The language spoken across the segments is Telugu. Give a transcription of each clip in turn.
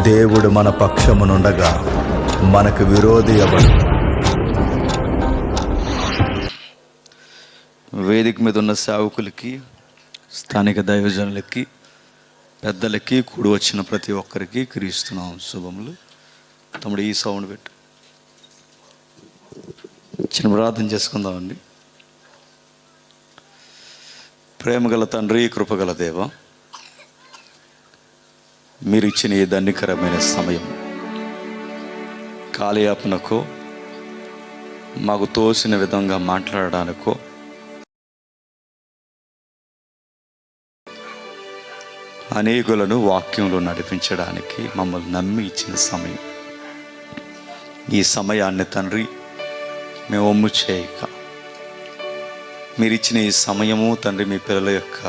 దేవుడు మన పక్షమునుండగా మనకు విరోధి ఎవడు? వేదిక మీద ఉన్న సేవకులకి, స్థానిక దైవజనులకి, పెద్దలకి, కూడి వచ్చిన ప్రతి ఒక్కరికి క్రీస్తున్నాం శుభములు. తమ్ముడు ఈ సౌండ్ పెట్టు. చిన్న ప్రార్థన చేసుకుందామండి. ప్రేమగల తండ్రి, కృపగల దేవ, మీరు ఇచ్చిన ఈ ధన్యకరమైన సమయం కాలయాపనకో, మాకు తోసిన విధంగా మాట్లాడడానికో, అనేకులను వాక్యంలో నడిపించడానికి మమ్మల్ని నమ్మి ఇచ్చిన సమయం. ఈ సమయాన్ని తండ్రి మేము ఒమ్ము చేయక, మీరు ఇచ్చిన ఈ సమయము తండ్రి మీ పిల్లల యొక్క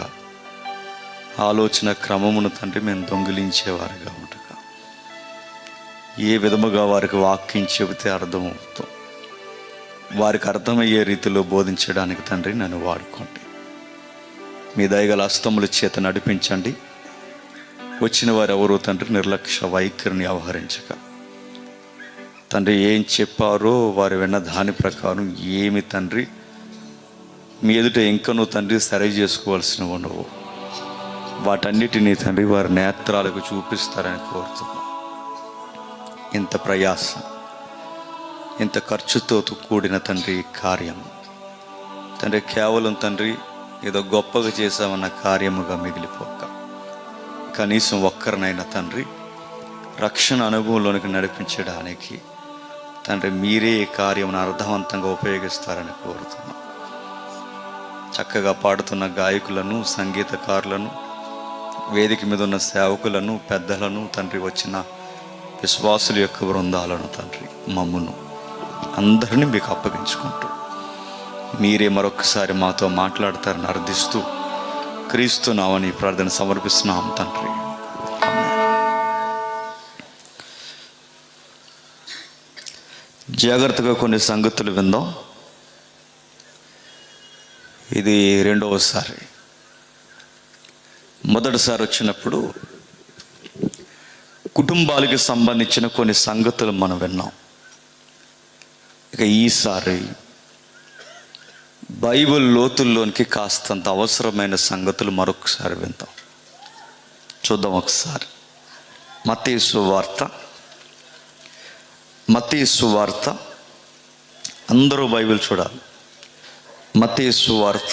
ఆలోచన క్రమమును తండ్రి మేము దొంగిలించేవారుగా ఉండగా, ఏ విధముగా వారికి వాక్యం చెబితే అర్థమవుతాం, వారికి అర్థమయ్యే రీతిలో బోధించడానికి తండ్రి నన్ను వాడుకోండి. మీ దయగల హస్తముల చేత నడిపించండి. వచ్చిన వారు ఎవరో తండ్రి నిర్లక్ష్య వైఖరిని వ్యవహరించక, తండ్రి ఏం చెప్పారో వారు విన్న దాని ప్రకారం ఏమి తండ్రి మీ ఎదుట ఇంకనూ తండ్రి సరి చేసుకోవాల్సినవి ఉండవు, వాటన్నిటినీ తండ్రి వారి నేత్రాలకు చూపిస్తారని కోరుతున్నాం. ఇంత ప్రయాసం, ఇంత ఖర్చుతో కూడిన తండ్రి కార్యం తండ్రి కేవలం తండ్రి ఏదో గొప్పగా చేశామన్న కార్యముగా మిగిలిపోక, కనీసం ఒక్కరినైనా తండ్రి రక్షణ అనుభవంలోనికి నడిపించడానికి తండ్రి మీరే ఈ కార్యమును అర్థవంతంగా ఉపయోగిస్తారని కోరుతున్నాం. చక్కగా పాడుతున్న గాయకులను, సంగీతకారులను, వేదిక మీద ఉన్న సేవకులను, పెద్దలను తండ్రి, వచ్చిన విశ్వాసుల యొక్క బృందాలను తండ్రి, మమ్మును అందరినీ మీకు అప్పగించుకుంటూ మీరే మరొకసారి మాతో మాట్లాడతారని అర్థిస్తూ క్రీస్తు నామమున ప్రార్థన సమర్పిస్తున్నాం తండ్రి. జాగ్రత్తగా కొన్ని సంగతులు విందాం. ఇది రెండవసారి. మొదటిసారి వచ్చినప్పుడు కుటుంబాలకి సంబంధించిన కొన్ని సంగతులు మనం విన్నాం. ఇక ఈసారి బైబిల్ లోతుల్లోనికి కాస్తంత అవసరమైన సంగతులు మరొకసారి విందాం. చూద్దాం ఒకసారి. మత్తయి సువార్త, అందరూ బైబిల్ చూడాలి. మత్తయి సువార్త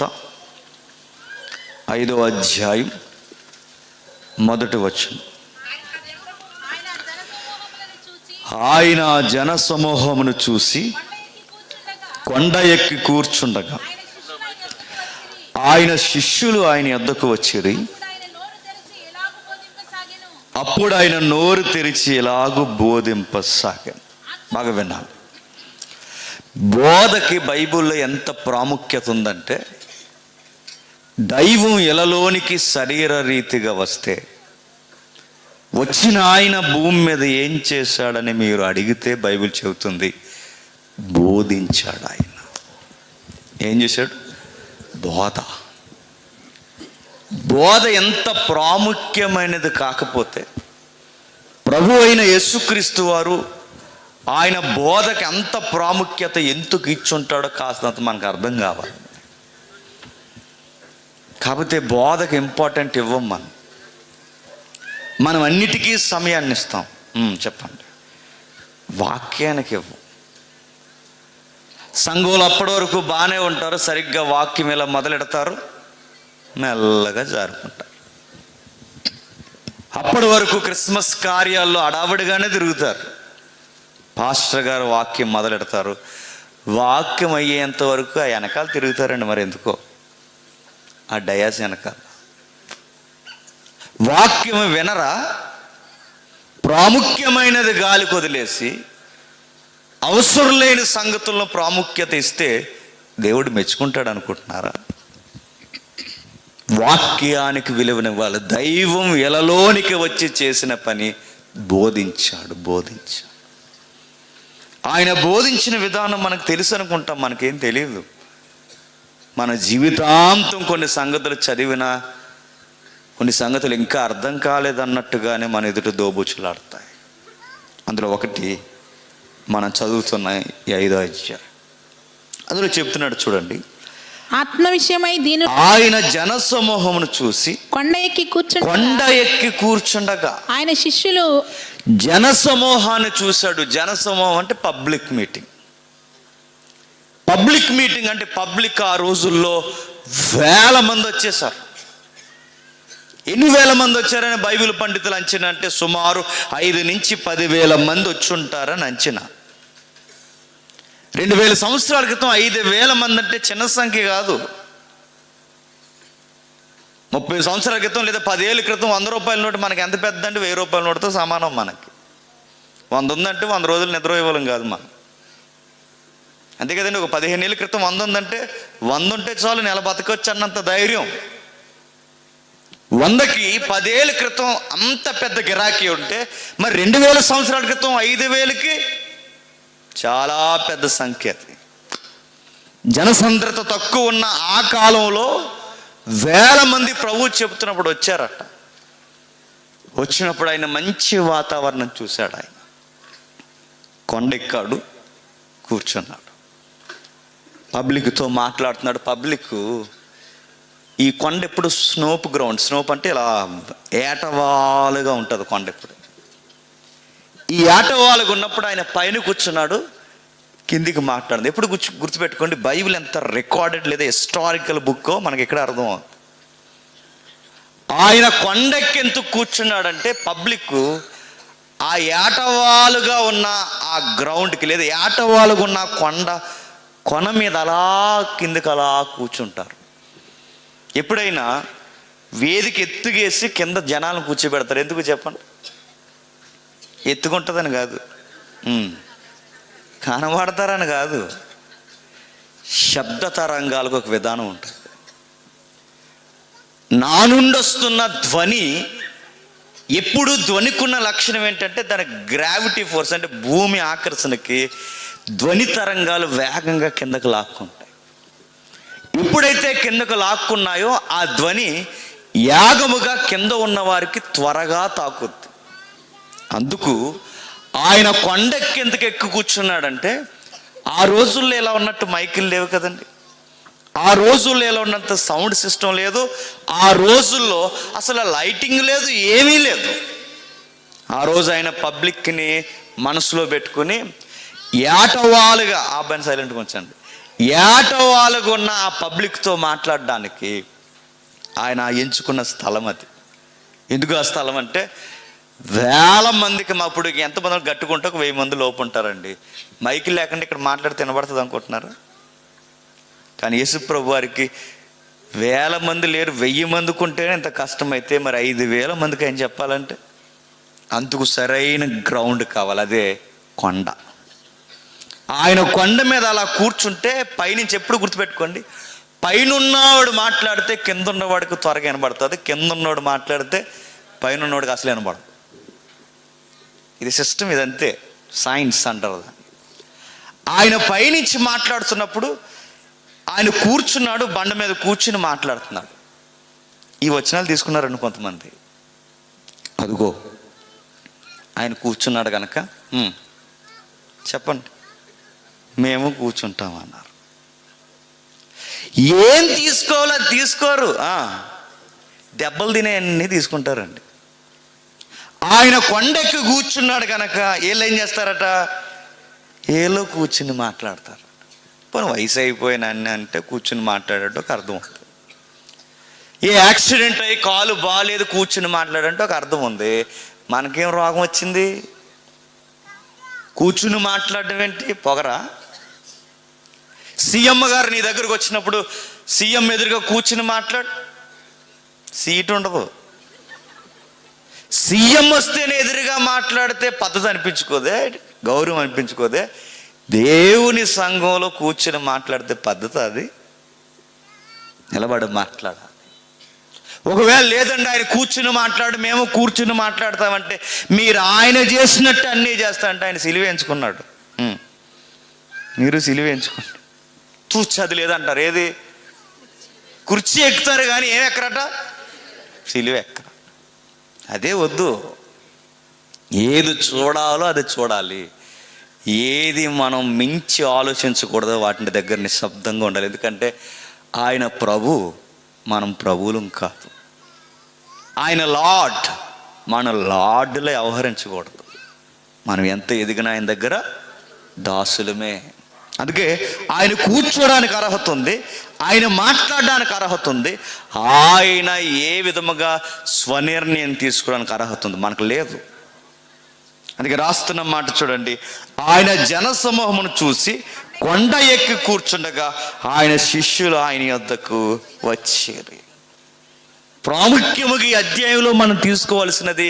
5వ అధ్యాయం 1వ వచనం. ఆయన జన సమూహమును చూసి కొండ ఎక్కి కూర్చుండగా ఆయన శిష్యులు ఆయన యొద్దకు వచ్చిరి. అప్పుడు ఆయన నోరు తెరిచి ఎలాగూ బోధింపసాగాను. బాగా విన్నాను. బోధకి బైబిల్లో ఎంత ప్రాముఖ్యత ఉందంటే, దైవం ఎలలోనికి శరీర రీతిగా వస్తే వచ్చిన ఆయన భూమి మీద ఏం చేశాడని మీరు అడిగితే బైబిల్ చెబుతుంది, బోధించాడు. ఆయన ఏం చేశాడు? బోధ ఎంత ప్రాముఖ్యమైనది కాకపోతే, ప్రభు అయిన యేసుక్రీస్తు వారు ఆయన బోధకి అంత ప్రాముఖ్యత ఎందుకు ఇచ్చుంటాడో కాస్తంత మనకు అర్థం కావాలి. కాకపోతే బోధకు ఇంపార్టెంట్ ఇవ్వం. మనం అన్నిటికీ సమయాన్ని ఇస్తాం. చెప్పండి, వాక్యానికి ఇవ్వం. సంఘంలో అప్పటి వరకు బాగానే ఉంటారు, సరిగ్గా వాక్యం ఇలా మొదలెడతారు, మెల్లగా జారుకుంటారు. అప్పటి వరకు క్రిస్మస్ కార్యాల్లో అడావిడిగానే తిరుగుతారు. పాస్టర్ గారు వాక్యం మొదలెడతారు, వాక్యం అయ్యేంత వరకు ఆ వెనకాల తిరుగుతారండి. మరి ఎందుకో ఆ డయాస్ వెనకాల వాక్యం వినరా? ప్రాముఖ్యమైనది గాలి కొదిలేసి అవసరం లేని సంగతుల్లో ప్రాముఖ్యత ఇస్తే దేవుడు మెచ్చుకుంటాడు అనుకుంటున్నారా? వాక్యానికి విలువనివ్వాలి. దైవం ఎలలోనికి వచ్చి చేసిన పని బోధించాడు. ఆయన బోధించిన విధానం మనకు తెలుసు అనుకుంటాం, మనకేం తెలియదు. మన జీవితాంతం కొన్ని సంగతులు చదివినా కొన్ని సంగతులు ఇంకా అర్థం కాలేదన్నట్టుగానే మన ఎదుట దోబూచులాడతాయి. అందులో ఒకటి మనం చదువుతున్న ఈ 5వ అధ్యాయం. అందులో చెప్తున్నాడు చూడండి, ఆత్మ విషయమై దీని ఆయన జనసమూహమును చూసి కొండ ఎక్కి కూర్చుండగా ఆయన శిష్యులు జనసమూహాన్ని చూశాడు. జనసమూహం అంటే పబ్లిక్ మీటింగ్. పబ్లిక్ మీటింగ్ అంటే పబ్లిక్ ఆ రోజుల్లో వేల మంది వచ్చేసారు. ఎన్ని వేల మంది వచ్చారని బైబిల్ పండితులు అంచనా అంటే సుమారు 5 నుంచి 10,000 మంది వచ్చి ఉంటారని అంచనా. 2000 సంవత్సరాల క్రితం 5,000 మంది అంటే చిన్న సంఖ్య కాదు. 30 సంవత్సరాల క్రితం లేదా 10 ఏళ్ళ క్రితం 100 రూపాయల నోటు మనకి ఎంత పెద్ద అంటే 1000 రూపాయల నోటుతో సమానం. మనకి 100 ఉందంటే 100 రోజులు నిద్ర ఇవ్వలేం కాదు మనం. అంతే కదండి. ఒక 15 ఏళ్ళ క్రితం 100 ఉందంటే 100 ఉంటే చాలు నెల బతకొచ్చు అన్నంత ధైర్యం. 100కి 10 ఏళ్ళ క్రితం అంత పెద్ద గిరాకీ ఉంటే మరి 2000 సంవత్సరాల క్రితం 5,000కి చాలా పెద్ద సంఖ్య. జనసాంద్రత తక్కువ ఉన్న ఆ కాలంలో వేల మంది ప్రభువు చెబుతున్నప్పుడు వచ్చారట. వచ్చినప్పుడు ఆయన మంచి వాతావరణం చూశాడు. ఆయన కొండెక్కాడు, కూర్చున్నాడు, పబ్లిక్తో మాట్లాడుతున్నాడు. పబ్లిక్ ఈ కొండ ఎప్పుడు స్నోప్ గ్రౌండ్. స్నోప్ అంటే ఇలా ఏటవాలుగా ఉంటుంది కొండ. ఎప్పుడు ఈ ఏటవాలుగా ఉన్నప్పుడు ఆయన పైన కూర్చున్నాడు, కిందికి మాట్లాడింది. ఎప్పుడు గుర్తుపెట్టుకోండి, బైబిల్ ఎంత రికార్డెడ్ లేదా హిస్టారికల్ బుక్కో మనకి ఎక్కడ అర్థం అవుతుంది. ఆయన కొండెక్కెందుకు కూర్చున్నాడంటే పబ్లిక్ ఆ ఏటవాలుగా ఉన్న ఆ గ్రౌండ్కి లేదా ఏటవాలుగా ఉన్న కొన మీద అలా కిందకి అలా కూర్చుంటారు. ఎప్పుడైనా వేదిక ఎత్తుగేసి కింద జనాలను కూర్చోబెడతారు. ఎందుకు చెప్పండి? ఎత్తుకుంటుందని కాదు, కనబడతారని కాదు. శబ్ద తరంగాలకు ఒక విధానం ఉంటుంది. నా నుండి వస్తున్న ధ్వని ఎప్పుడు ధ్వనికున్న లక్షణం ఏంటంటే దాని గ్రావిటీ ఫోర్స్ అంటే భూమి ఆకర్షణకి ధ్వని తరంగాలు వేగంగా కిందకు లాక్కుంటాయి. ఎప్పుడైతే కిందకు లాక్కున్నాయో ఆ ధ్వని యాగముగా కింద ఉన్న వారికి త్వరగా తాకుద్ది. అందుకు ఆయన కొండెక్కేందుకు ఎక్కి కూర్చున్నాడంటే ఆ రోజుల్లో ఎలా ఉన్నట్టు మైకులు లేవు కదండి. ఆ రోజుల్లో ఎలా ఉన్నంత సౌండ్ సిస్టమ్ లేదు. ఆ రోజుల్లో అసలు లైటింగ్ లేదు, ఏమీ లేదు. ఆ రోజు ఆయన పబ్లిక్ని మనసులో పెట్టుకుని ఏటవాలుగా ఆ పని సైలెంట్గా ఉంచండి, ఏటవాలుగా ఉన్న ఆ పబ్లిక్తో మాట్లాడడానికి ఆయన ఎంచుకున్న స్థలం అది. ఎందుకు ఆ స్థలం అంటే వేల మందికి అప్పుడు ఎంతమంది గట్టుకుంటే 1000 మంది లోపు ఉంటారండి. మైకులు లేకుండా ఇక్కడ మాట్లాడితే వినబడుతుంది అనుకుంటున్నారు. కానీ యేసుప్రభు వారికి 1000 మంది లేరు, 1000 మందికి ఉంటేనే ఇంత కష్టమైతే మరి 5,000 మందికి ఆయన చెప్పాలంటే అందుకు సరైన గ్రౌండ్ కావాలి, అదే కొండ. ఆయన కొండ మీద అలా కూర్చుంటే పైనుంచి ఎప్పుడు గుర్తుపెట్టుకోండి, పైన ఉన్నవాడు మాట్లాడితే కింద ఉన్నవాడికి త్వరగా వినబడుతుంది, కింద ఉన్నవాడు మాట్లాడితే పైన ఉన్నవాడికి అసలు వినబడదు. ఇది సిస్టమ్, ఇదంతే, సైన్స్ అంటారు. ఆయన పైనుంచి మాట్లాడుతున్నప్పుడు ఆయన కూర్చున్నాడు, బండ మీద కూర్చుని మాట్లాడుతున్నాడు. ఈ వచనాలు తీసుకున్నారండి కొంతమంది. అదిగో ఆయన కూర్చున్నాడు కనుక చెప్పండి మేము కూర్చుంటామన్నారు. ఏం తీసుకోవాలో అది తీసుకోరు, దెబ్బలు తినేవన్నీ తీసుకుంటారండి. ఆయన కొండెక్కి కూర్చున్నాడు కనుక వీళ్ళు ఏం చేస్తారట, ఏలో కూర్చుని మాట్లాడతారు. పోనీ వయసు అయిపోయిన అన్నీ అంటే కూర్చుని మాట్లాడేట ఒక అర్థం ఉంది. ఏ యాక్సిడెంట్ అయ్యి కాలు బాగాలేదు కూర్చుని మాట్లాడంటే ఒక అర్థం ఉంది. మనకేం రోగం వచ్చింది? కూర్చుని మాట్లాడడం ఏంటి, పొగరా? సీఎం గారు నీ దగ్గరకు వచ్చినప్పుడు సీఎం ఎదురుగా కూర్చుని మాట్లాడు, సీట్ ఉండదు. సీఎం వస్తేనే ఎదురుగా మాట్లాడితే పద్ధతి అనిపించుకోదే, గౌరవం అనిపించుకోదే. దేవుని సంఘంలో కూర్చుని మాట్లాడితే పద్ధతి అది? నిలబడి మాట్లాడాలి. ఒకవేళ లేదండి ఆయన కూర్చుని మాట్లాడు, మేము కూర్చుని మాట్లాడతామంటే మీరు ఆయన చేసినట్టు అన్నీ చేస్తా అంటే ఆయన సిలువ ఎంచుకున్నాడు, మీరు సిలువ ఎంచుకోండి. చూసి అది లేదంటారు. ఏది? కుర్చీ ఎక్కుతారు కానీ ఏం ఎక్కరట, సిలువ ఎక్కర. అదే వద్దు. ఏది చూడాలో అది చూడాలి. ఏది మనం మించి ఆలోచించకూడదో వాటిని దగ్గర నిశ్శబ్దంగా ఉండాలి. ఎందుకంటే ఆయన ప్రభు, మనం ప్రభువులం కాదు. ఆయన లార్డ్, మన లార్డ్లో వ్యవహరించకూడదు. మనం ఎంత ఎదిగినా ఆయన దగ్గర దాసులమే. అందుకే ఆయన కూర్చోడానికి అర్హత ఉంది, ఆయన మాట్లాడడానికి అర్హత ఉంది, ఆయన ఏ విధముగా స్వనిర్ణయం తీసుకోవడానికి అర్హత ఉంది, మనకు లేదు. అందుకే రాస్తున్న మాట చూడండి, ఆయన జనసమూహమును చూసి కొండ ఎక్కి కూర్చుండగా ఆయన శిష్యులు ఆయన యొద్దకు వచ్చారు. ప్రాముఖ్యముగా ఈ అధ్యాయంలో మనం తీసుకోవాల్సినది,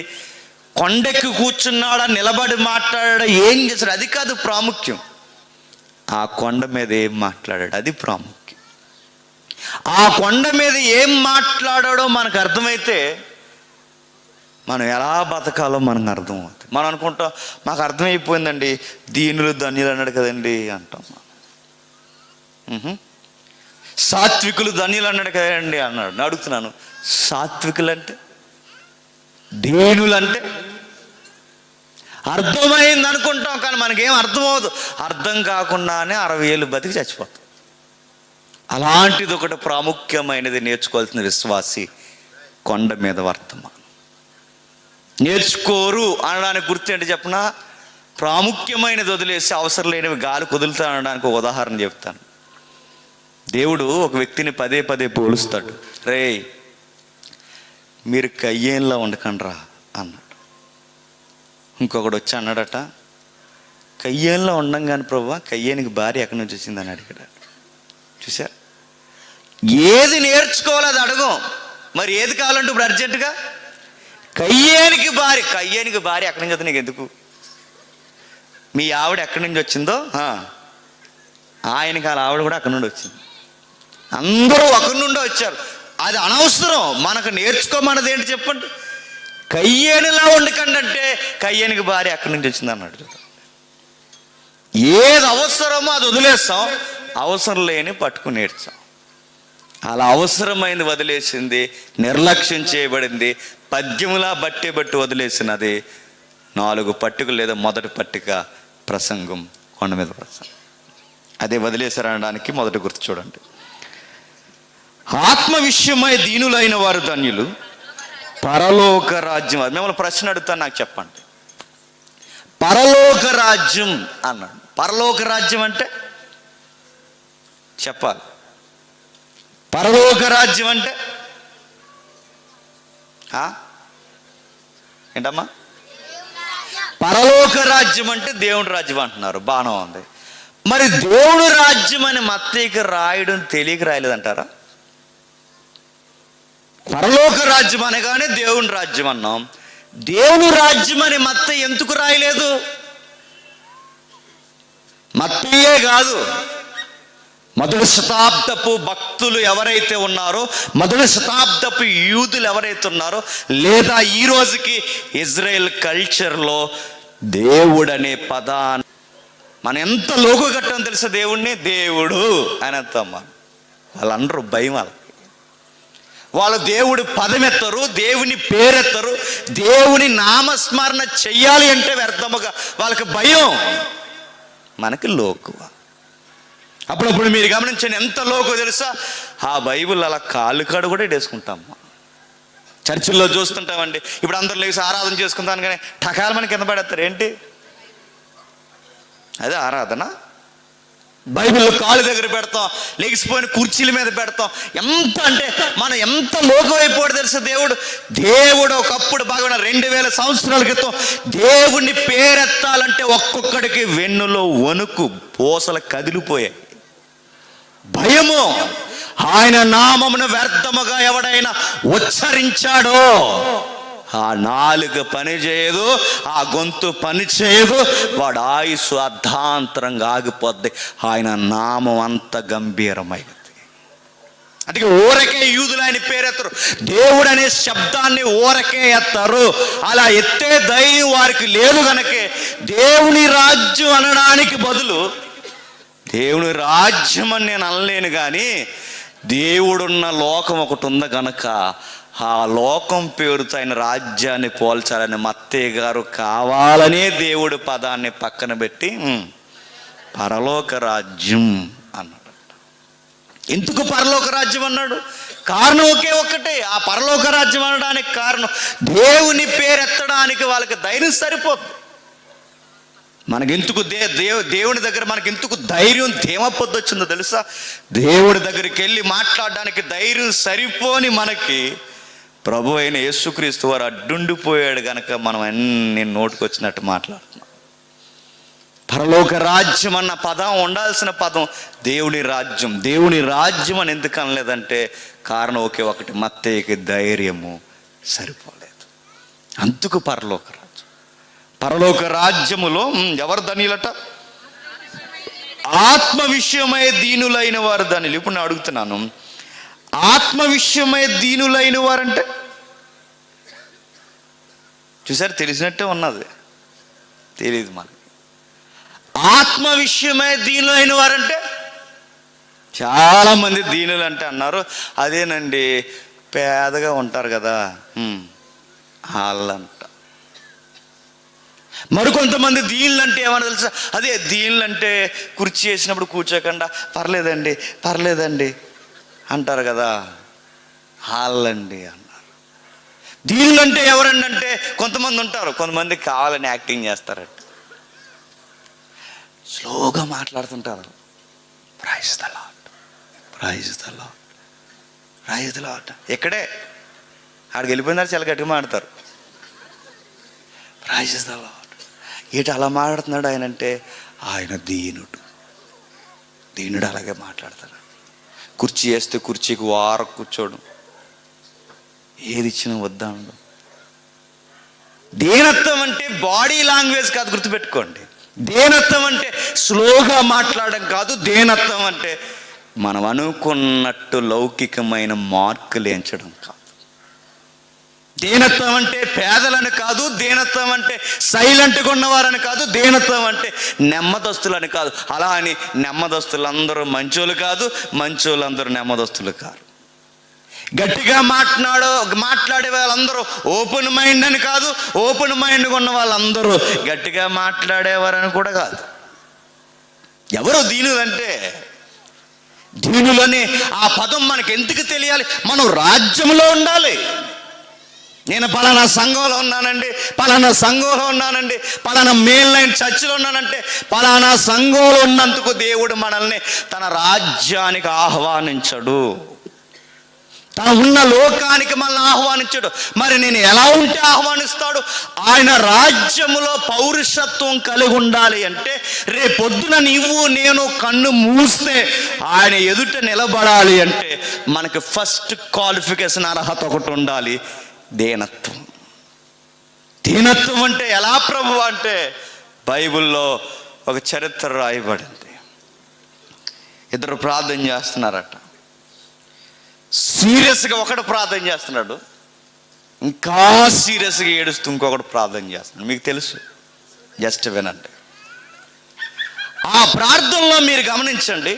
కొండెక్కి కూర్చున్నాడా, నిలబడి మాట్లాడా, ఏం చేశాడు, అది కాదు ప్రాముఖ్యం. ఆ కొండ మీద ఏం మాట్లాడాడు, అది ప్రాముఖ్యం. ఆ కొండ మీద ఏం మాట్లాడాడో మనకు అర్థమైతే మనం ఎలా బతకాలో మనకు అర్థమవుతుంది. మనం అనుకుంటాం, మాకు అర్థమైపోయిందండి, దీనులు ధన్యులు అన్నాడు కదండి అంటాం. సాత్వికులు ధన్యులు అన్నాడు కదండి అన్నాడు. అడుగుతున్నాను, సాత్వికులు అంటే, దీనులు అంటే అర్థమైంది అనుకుంటాం, కానీ మనకేం అర్థమవుదు. అర్థం కాకుండానే 60 ఏళ్ళు బతికి చచ్చిపోతాం. అలాంటిది ఒకటి ప్రాముఖ్యమైనది నేర్చుకోవాల్సిన విశ్వాసి, కొండ మీద వర్తమానం. నేర్చుకోరు అనడానికి గుర్తు ఏంటి చెప్పనా? ప్రాముఖ్యమైనది వదిలేసి అవసరం లేనివి గాలి కుదులుతా అనడానికి ఒక ఉదాహరణ చెప్తాను. దేవుడు ఒక వ్యక్తిని పదే పదే పోలుస్తాడు. రే, మీరు కయ్యేన్లా ఉండకండ్రా అన్నాడు. ఇంకొకడు వచ్చి అన్నాడట, కయ్యేన్లా ఉండంగాని ప్రభువా, కయ్యేనికి భార్య ఎక్కడి నుంచి వచ్చిందని అడిగాడు. చూసారు, ఏది నేర్చుకోవాలి అది అడగం. మరి ఏది కావాలంటే ఇప్పుడు అర్జెంటుగా కయ్యేనికి భార్య ఎక్కడి నుంచి వచ్చింది, నీకు ఎందుకు? మీ ఆవిడ ఎక్కడి నుంచి వచ్చిందో ఆయనకి ఆవిడ కూడా అక్కడి నుండి వచ్చింది. అందరూ ఒకరి నుండి వచ్చారు. అది అనవసరం. మనకు నేర్చుకోమన్నది ఏంటి చెప్పండి? కయ్యేనిలా ఉండకండి అంటే కయ్యేనికి భార్య ఎక్కడి నుంచి వచ్చింది అన్నాడు. ఏది అవసరమో అది వదిలేస్తాం, అవసరం లేని పట్టుకుని నేర్చాం. అలా అవసరమైంది వదిలేసింది, నిర్లక్ష్యం చేయబడింది, పద్యములా బట్టి వదిలేసినది 4 పట్టికలు లేదా మొదటి పట్టిక ప్రసంగం, కొండ మీద ప్రసంగం. అదే వదిలేశారనడానికి మొదటి గుర్తు చూడండి. ఆత్మ విషయమై దీనులైన వారు ధన్యులు, పరలోక రాజ్యం. మిమ్మల్ని ప్రశ్న అడుగుతాను, నాకు చెప్పండి. పరలోక రాజ్యం అన్నాడు. పరలోక రాజ్యం అంటే చెప్పాలి. పరలోక రాజ్యం అంటే ఏంటమ్మా? పరలోక రాజ్యం అంటే దేవుడి రాజ్యం అంటున్నారు, బాగానే ఉంది. మరి దేవుడు రాజ్యం అని మత్తయికి రాయడం తెలియక రాయలేదంటారా? పరలోక రాజ్యం అనగానే దేవుని రాజ్యం అన్నాం. దేవుని రాజ్యం అని మత్తయి ఎందుకు రాయలేదు? మత్తయే కాదు, మొదటి శతాబ్దపు భక్తులు ఎవరైతే ఉన్నారో, మొదటి శతాబ్దపు యూదులు ఎవరైతే ఉన్నారో, లేదా ఈ రోజుకి ఇజ్రాయెల్ కల్చర్లో దేవుడు అనే పదాన్ని మనం ఎంత లోకు కట్టం తెలుసా? దేవుణ్ణి దేవుడు అని అంటాం. వాళ్ళందరూ భయం. వాళ్ళు దేవుడి పదమెత్తరు, దేవుని పేరెత్తరు, దేవుని నామస్మరణ చెయ్యాలి అంటే వ్యర్థముగా వాళ్ళకి భయం. మనకి లోకువ. అప్పుడప్పుడు మీరు గమనించండి, ఎంత లోకో తెలుసా? ఆ బైబిల్ అలా కాళ్ళు కాడు కూడా వేసుకుంటాం. చర్చిల్లో చూస్తుంటామండి, ఇప్పుడు అందరు లేచి ఆరాధన చేసుకుంటాను కానీ టకాలు మనకి కింద పడేస్తారు. ఏంటి అదే ఆరాధన? బైబిల్లో కాళ్ళు దగ్గర పెడతాం, లెగిసిపోయిన కుర్చీల మీద పెడతాం. ఎంత అంటే మనం ఎంత లోకమైపోయాడు తెలుసా? దేవుడు ఒకప్పుడు బాగా 2000 సంవత్సరాల క్రితం దేవుణ్ణి పేరెత్తాలంటే ఒక్కొక్కడికి వెన్నులో వణుకు, పూసలు కదిలిపోయాయి, భయము. ఆయన నామమును వ్యర్థముగా ఎవడైనా ఉచ్చరించాడో ఆ నాలుక పని చేయదు, ఆ గొంతు పని చేయదు, వాడు ఆయుస్సు అర్ధాంతరంగా ఆగిపోద్ది. ఆయన నామం అంత గంభీరమైనది. అందుకే ఊరకే యూదులు ఆయన పేరెత్తరు, దేవుడు అనే శబ్దాన్ని ఊరకే ఎత్తారు. అలా ఎత్తే ధైర్యం వారికి లేదు గనకే దేవుని రాజ్యం అనడానికి బదులు దేవుని రాజ్యం అని నేను అనలేను, కానీ దేవుడున్న లోకం ఒకటి ఉంది గనక ఆ లోకం పేరుతో ఆయన రాజ్యాన్ని పోల్చాలని మత్తయ్య గారు కావాలనే దేవుడు పదాన్ని పక్కన పెట్టి పరలోక రాజ్యం అన్నాడు. ఎందుకు పరలోక రాజ్యం అన్నాడు? కారణం ఒకే ఒక్కటే. ఆ పరలోక రాజ్యం అనడానికి కారణం దేవుని పేరెత్తడానికి వాళ్ళకి ధైర్యం సరిపోతుంది. మనకెందుకు దేవుని దగ్గర మనకెందుకు ధైర్యం ధీమపొద్దు వచ్చిందో తెలుసా? దేవుడి దగ్గరికి వెళ్ళి మాట్లాడడానికి ధైర్యం సరిపోని మనకి ప్రభు అయిన యేసుక్రీస్తు వారు అడ్డుండిపోయాడు గనక మనం అన్ని నోటుకొచ్చినట్టు మాట్లాడుతున్నాం. పరలోక రాజ్యం అన్న పదం ఉండాల్సిన పదం దేవుని రాజ్యం. దేవుని రాజ్యం అని ఎందుకు అనలేదంటే కారణం ఒకే ఒకటి, మత్తయ్యకి ధైర్యము సరిపోలేదు. అందుకు పరలోక రాజ్యం. పరలోక రాజ్యములో ఎవరు ధనియులట? ఆత్మ విషయమై దీనులైన వారు ధనియులు. ఇప్పుడు నేను అడుగుతున్నాను, ఆత్మ విషయమై దీనులైన వారంటే చూసారు, తెలిసినట్టే ఉన్నది, తెలియదు మనకి. ఆత్మ విషయమై దీనులైన వారంటే చాలామంది దీనులు అంటే అన్నారు, అదేనండి పేదగా ఉంటారు కదా వాళ్ళంట. మరికొంతమంది దీనులంటే ఏమన్నా తెలుసా? అదే దీనులంటే కుర్చీ వేసినప్పుడు కూర్చోకుండా పర్లేదండి పర్లేదండి అంటారు కదా, వాళ్ళండి అన్నారు. దీనులంటే ఎవరండి అంటే కొంతమంది ఉంటారు, కొంతమంది కావాలని యాక్టింగ్ చేస్తారట, స్లోగా మాట్లాడుతుంటారు. Praise the lord, praise the lord, praise the lord. ఎక్కడే ఆడికి వెళ్ళిపోయినారు, చాలా గట్టిగా మాడతారు. Praise the lord. ఏంటి అలా మాట్లాడుతున్నాడు ఆయన అంటే ఆయన దీనుడు. దీనుడు అలాగే మాట్లాడతాడు. కుర్చీ వేస్తే కుర్చీకి వారం కూర్చోడు, ఏది ఇచ్చినా వద్దా ఉండదు. దీనత్వం అంటే బాడీ లాంగ్వేజ్ కాదు, గుర్తుపెట్టుకోండి. దీనత్వం అంటే స్లోగా మాట్లాడడం కాదు. దీనత్వం అంటే మనం అనుకున్నట్టు లౌకికమైన మార్కులు ఎంచడం కాదు. దీనత్వం అంటే పేదలని కాదు. దీనత్వం అంటే సైలెంట్గా ఉన్నవారని కాదు. దీనత్వం అంటే నెమ్మదస్తులని కాదు. అలా అని నెమ్మదస్తులందరూ మంచోళ్ళు కాదు, మంచోళ్ళందరూ నెమ్మదస్తులు కాదు. గట్టిగా మాట్లాడే వాళ్ళందరూ ఓపెన్ మైండ్ అని కాదు, ఓపెన్ మైండ్గా ఉన్న వాళ్ళందరూ గట్టిగా మాట్లాడేవారని కూడా కాదు. ఎవరు దీనులంటే? దీనులని ఆ పదం మనకి ఎందుకు తెలియాలి? మనం రాజ్యంలో ఉండాలి. నేను పలానా సంఘంలో ఉన్నానండి, పలానా సంఘంలో ఉన్నానండి, పలానా మెయిన్ లైన్ చర్చిలో ఉన్నానంటే పలానా సంఘంలో ఉన్నందుకు దేవుడు మనల్ని తన రాజ్యానికి ఆహ్వానించడు, తను ఉన్న లోకానికి మనల్ని ఆహ్వానించడు. మరి నేను ఎలా ఉంటే ఆహ్వానిస్తాడు? ఆయన రాజ్యములో పౌరుషత్వం కలిగి ఉండాలి అంటే రేపొద్దున నీవు నేను కన్ను మూస్తే ఆయన ఎదుట నిలబడాలి అంటే మనకి ఫస్ట్ క్వాలిఫికేషన్, అర్హత ఒకటి ఉండాలి, దీనత్వం. దీనత్వం అంటే ఎలా ప్రభు అంటే బైబిల్లో ఒక చరిత్ర రాయబడింది. ఇద్దరు ప్రార్థన చేస్తున్నారట. సీరియస్గా ఒకడు ప్రార్థన చేస్తున్నాడు, ఇంకా సీరియస్గా ఏడుస్తూ ఇంకొకటి ప్రార్థన చేస్తున్నాడు. మీకు తెలుసు, జస్ట్ వినండి. ఆ ప్రార్థనలో మీరు గమనించండి,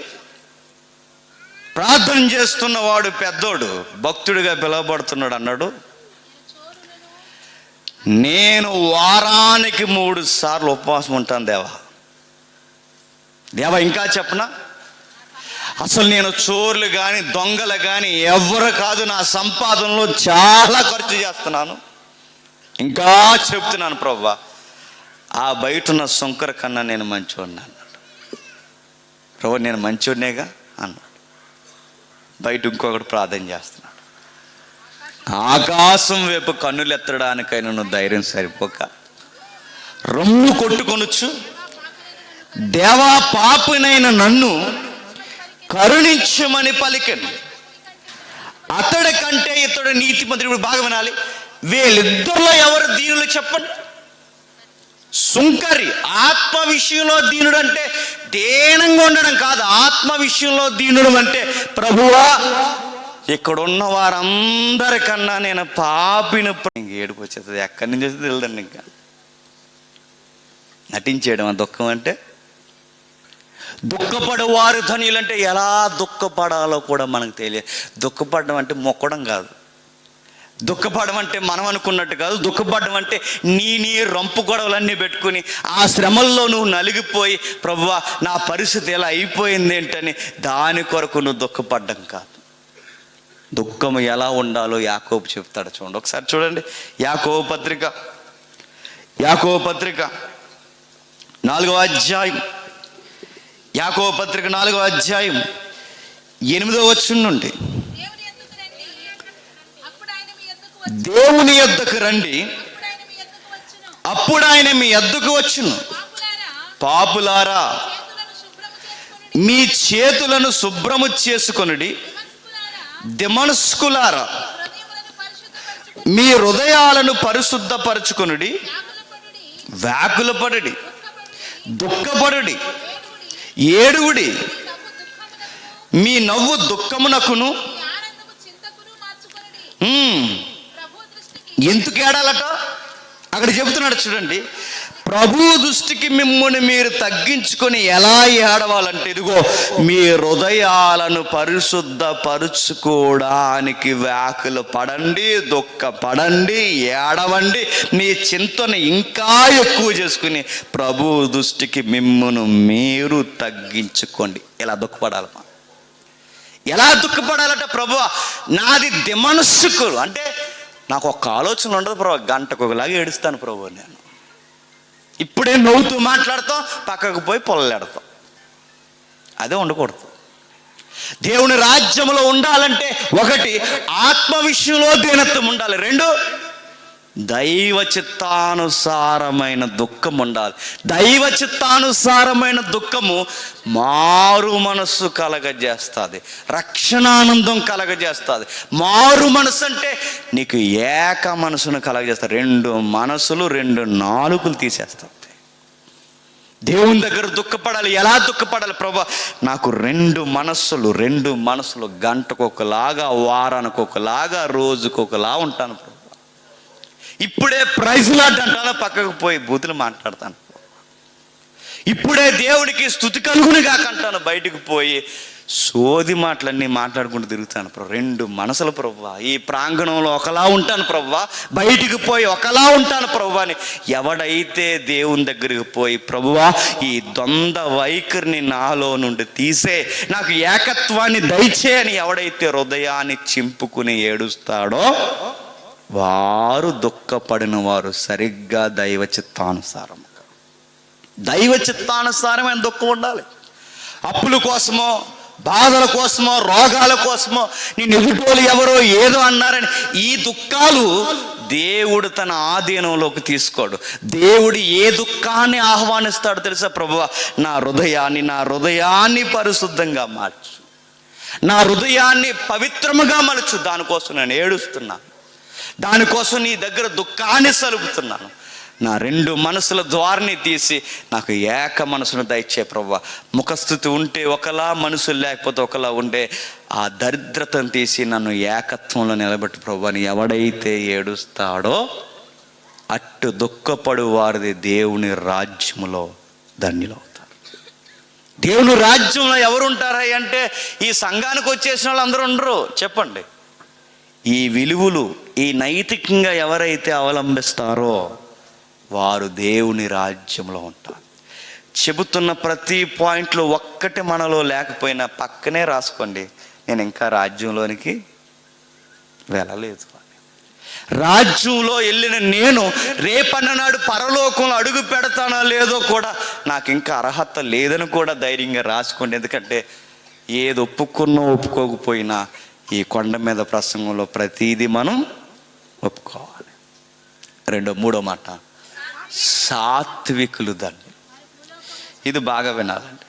ప్రార్థన చేస్తున్నవాడు పెద్దోడు భక్తుడిగా పిలువబడుతున్నాడు. అన్నాడు, నేను వారానికి 3 సార్లు ఉపవాసం ఉంటాను దేవా. దేవా ఇంకా చెప్పనా, అసలు నేను చోర్లు కానీ దొంగలు కానీ ఎవరు కాదు, నా సంపాదనలో చాలా ఖర్చు చేస్తున్నాను. ఇంకా చెప్తున్నాను ప్రభువా, ఆ బయట ఉన్న సొంకర కన్నా నేను మంచివాడిని అన్నాడు. ప్రభు నేను మంచివాడినేగా అన్నాడు. బయట ఇంకొకటి ప్రార్థన చేస్తున్నాడు. ఆకాశం వైపు కన్నులు ఎత్తడానికైనా నువ్వు ధైర్యం సరిపోక రొమ్ము కొట్టుకొనొచ్చు, దేవా పాపినైన నన్ను కరుణించమని పలికెను. అతడి కంటే ఇతడు నీతిమంతుడు. ఇప్పుడు బాగా వినాలి, వీళ్ళిద్దరిలో ఎవరు దీనులు చెప్పండి? సుంకరి. ఆత్మ విషయంలో దీనుడు అంటే దీనంగా ఉండడం కాదు, ఆత్మ విషయంలో దీనుడు అంటే ప్రభువా ఇక్కడ ఉన్న వారందరికన్నా నేను పాపిన. ఇంక ఏడుపు వచ్చేస్తుంది, ఎక్కడి నుంచి వచ్చేది తెలియదండి. ఇంకా నటించేయడం దుఃఖం అంటే. దుఃఖపడేవారు ధనియులు అంటే ఎలా దుఃఖపడాలో కూడా మనకు తెలియదు. దుఃఖపడడం అంటే మొక్కడం కాదు, దుఃఖపడడం అంటే మనం అనుకున్నట్టు కాదు. దుఃఖపడడం అంటే నీ రంపు గొడవలన్నీ పెట్టుకుని ఆ శ్రమల్లో నువ్వు నలిగిపోయి ప్రభువా నా పరిస్థితి ఎలా అయిపోయింది ఏంటని దాని కొరకు నువ్వు దుఃఖపడ్డం కాదు. దుఃఖం ఎలా ఉండాలో యాకోబు చెప్తాడు. చూడండి ఒకసారి చూడండి. యాకోబు పత్రిక 4వ అధ్యాయం, యాకోబు పత్రిక 4వ అధ్యాయం 8వ వచనం నుండి, దేవుని యొద్దకు రండి అప్పుడు ఆయన మీ యొద్దకు వచ్చును. పాపులారా మీ చేతులను శుభ్రము చేసుకొనుడి, దిమనస్కులారా మీ హృదయాలను పరిశుద్ధపరచుకొనుడి, వ్యాకులపడుడి, దుఃఖపడుడి, ఏడువుడి, మీ నవ్వు దుఃఖమునకును. ఎందుకు ఏడాలట అక్కడ చెబుతున్నాడు చూడండి. ప్రభు దృష్టికి మిమ్మల్ని మీరు తగ్గించుకొని ఎలా ఏడవాలంటే ఇదిగో మీ హృదయాలను పరిశుద్ధపరుచుకోవడానికి వ్యాకులు పడండి, దుఃఖపడండి, ఏడవండి. మీ చింతను ఇంకా ఎక్కువ చేసుకుని ప్రభు దృష్టికి మిమ్మల్ని మీరు తగ్గించుకోండి. ఎలా దుఃఖపడాలమ్మా? ఎలా దుఃఖపడాలంటే ప్రభువా నాది దిమనస్సుకు అంటే నాకు ఒక్క ఆలోచన ఉండదు ప్రభు, గంటకు ఒకలాగా ఏడుస్తాను ప్రభు. నేను ఇప్పుడే నవ్వుతూ మాట్లాడతాం, పక్కకు పోయి పొల్లెడతాం. అదే ఉండకూడదు. దేవుని రాజ్యంలో ఉండాలంటే ఒకటి ఆత్మ విషయంలో దీనత్వం ఉండాలి, 2 దైవ చిత్తానుసారమైన దుఃఖం ఉండాలి. దైవ చిత్తానుసారమైన దుఃఖము మారు మనస్సు కలగజేస్తుంది, రక్షణానందం కలగజేస్తుంది. మారు మనసు అంటే నీకు ఏక మనసును కలగజేస్తుంది. 2 మనసులు 2 నాలుకలు తీసేస్తుంది. దేవుని దగ్గర దుఃఖపడాలి. ఎలా దుఃఖపడాలి? ప్రభా నాకు 2 మనస్సులు గంటకు ఒకలాగా, వారానికి ఒకలాగా, రోజుకు ఒకలా ఉంటాను ప్రభా. ఇప్పుడే ప్రైజ్ లాట్ అంటాను, పక్కకు పోయి బూతులు మాట్లాడతాను. ఇప్పుడే దేవుడికి స్తుతి కలుగుని కాకంటాను, బయటకు పోయి సోది మాటలన్నీ మాట్లాడుకుంటూ తిరుగుతాను ప్రభు. 2 మనసులు ప్రభువా. ఈ ప్రాంగణంలో ఒకలా ఉంటాను ప్రభువా, బయటికి పోయి ఒకలా ఉంటాను ప్రభువా అని ఎవడైతే దేవుని దగ్గరికి పోయి ప్రభువా ఈ ద్వంద్వ వైఖరిని నాలో నుండి తీసే, నాకు ఏకత్వాన్ని దయచే అని ఎవడైతే హృదయాన్ని చింపుకుని ఏడుస్తాడో వారు దుఃఖపడిన వారు సరిగ్గా దైవ చిత్తానుసారమైన దుఃఖం ఉండాలి. అప్పుల కోసమో, బాధల కోసమో, రోగాల కోసమో, నేను ఎదుటోళ్ళు ఎవరో ఏదో అన్నారని ఈ దుఃఖాలు దేవుడు తన ఆధీనంలోకి తీసుకోడు. దేవుడు ఏ దుఃఖాన్ని ఆహ్వానిస్తాడు తెలుసా? ప్రభువా నా హృదయాన్ని పరిశుద్ధంగా మార్చు, నా హృదయాన్ని పవిత్రముగా మలుచు. దానికోసం నేను ఏడుస్తున్నాను, దానికోసం నీ దగ్గర దుఃఖాన్ని సలుపుతున్నాను. నా 2 మనసుల ద్వారాన్ని తీసి నాకు ఏక మనసును దయచే ప్రభువా. ముఖస్థుతి ఉంటే ఒకలా, మనసులు లేకపోతే ఒకలా ఉండే ఆ దరిద్రతను తీసి నన్ను ఏకత్వంలో నిలబెట్టు ప్రభువా అని ఎవడైతే ఏడుస్తాడో అట్టు దుఃఖపడు వారిది దేవుని రాజ్యములో ధన్యులు అవుతారు. దేవుని రాజ్యంలో ఎవరు ఉంటారా అంటే ఈ సంఘానికి వచ్చేసిన వాళ్ళు అందరూ ఉండరు. చెప్పండి, ఈ విలువలు, ఈ నైతికంగా ఎవరైతే అవలంబిస్తారో వారు దేవుని రాజ్యంలో ఉంటారు. చెబుతున్న ప్రతి పాయింట్లో ఒక్కటి మనలో లేకపోయినా పక్కనే రాసుకోండి, నేను ఇంకా రాజ్యంలోనికి వెళ్ళలేదు. రాజ్యంలో వెళ్ళిన నేను రేపన్ననాడు పరలోకంలో అడుగు పెడతానో లేదో కూడా నాకు ఇంకా అర్హత లేదని కూడా ధైర్యంగా రాసుకోండి. ఎందుకంటే ఏది ఒప్పుకున్నా ఒప్పుకోకపోయినా ఈ కొండ మీద ప్రసంగంలో ప్రతిదీ మనం ఒప్పుకోవాలి. 3వ మాట సాత్వికులు ధన్యులు. ఇది బాగా వినాలండి.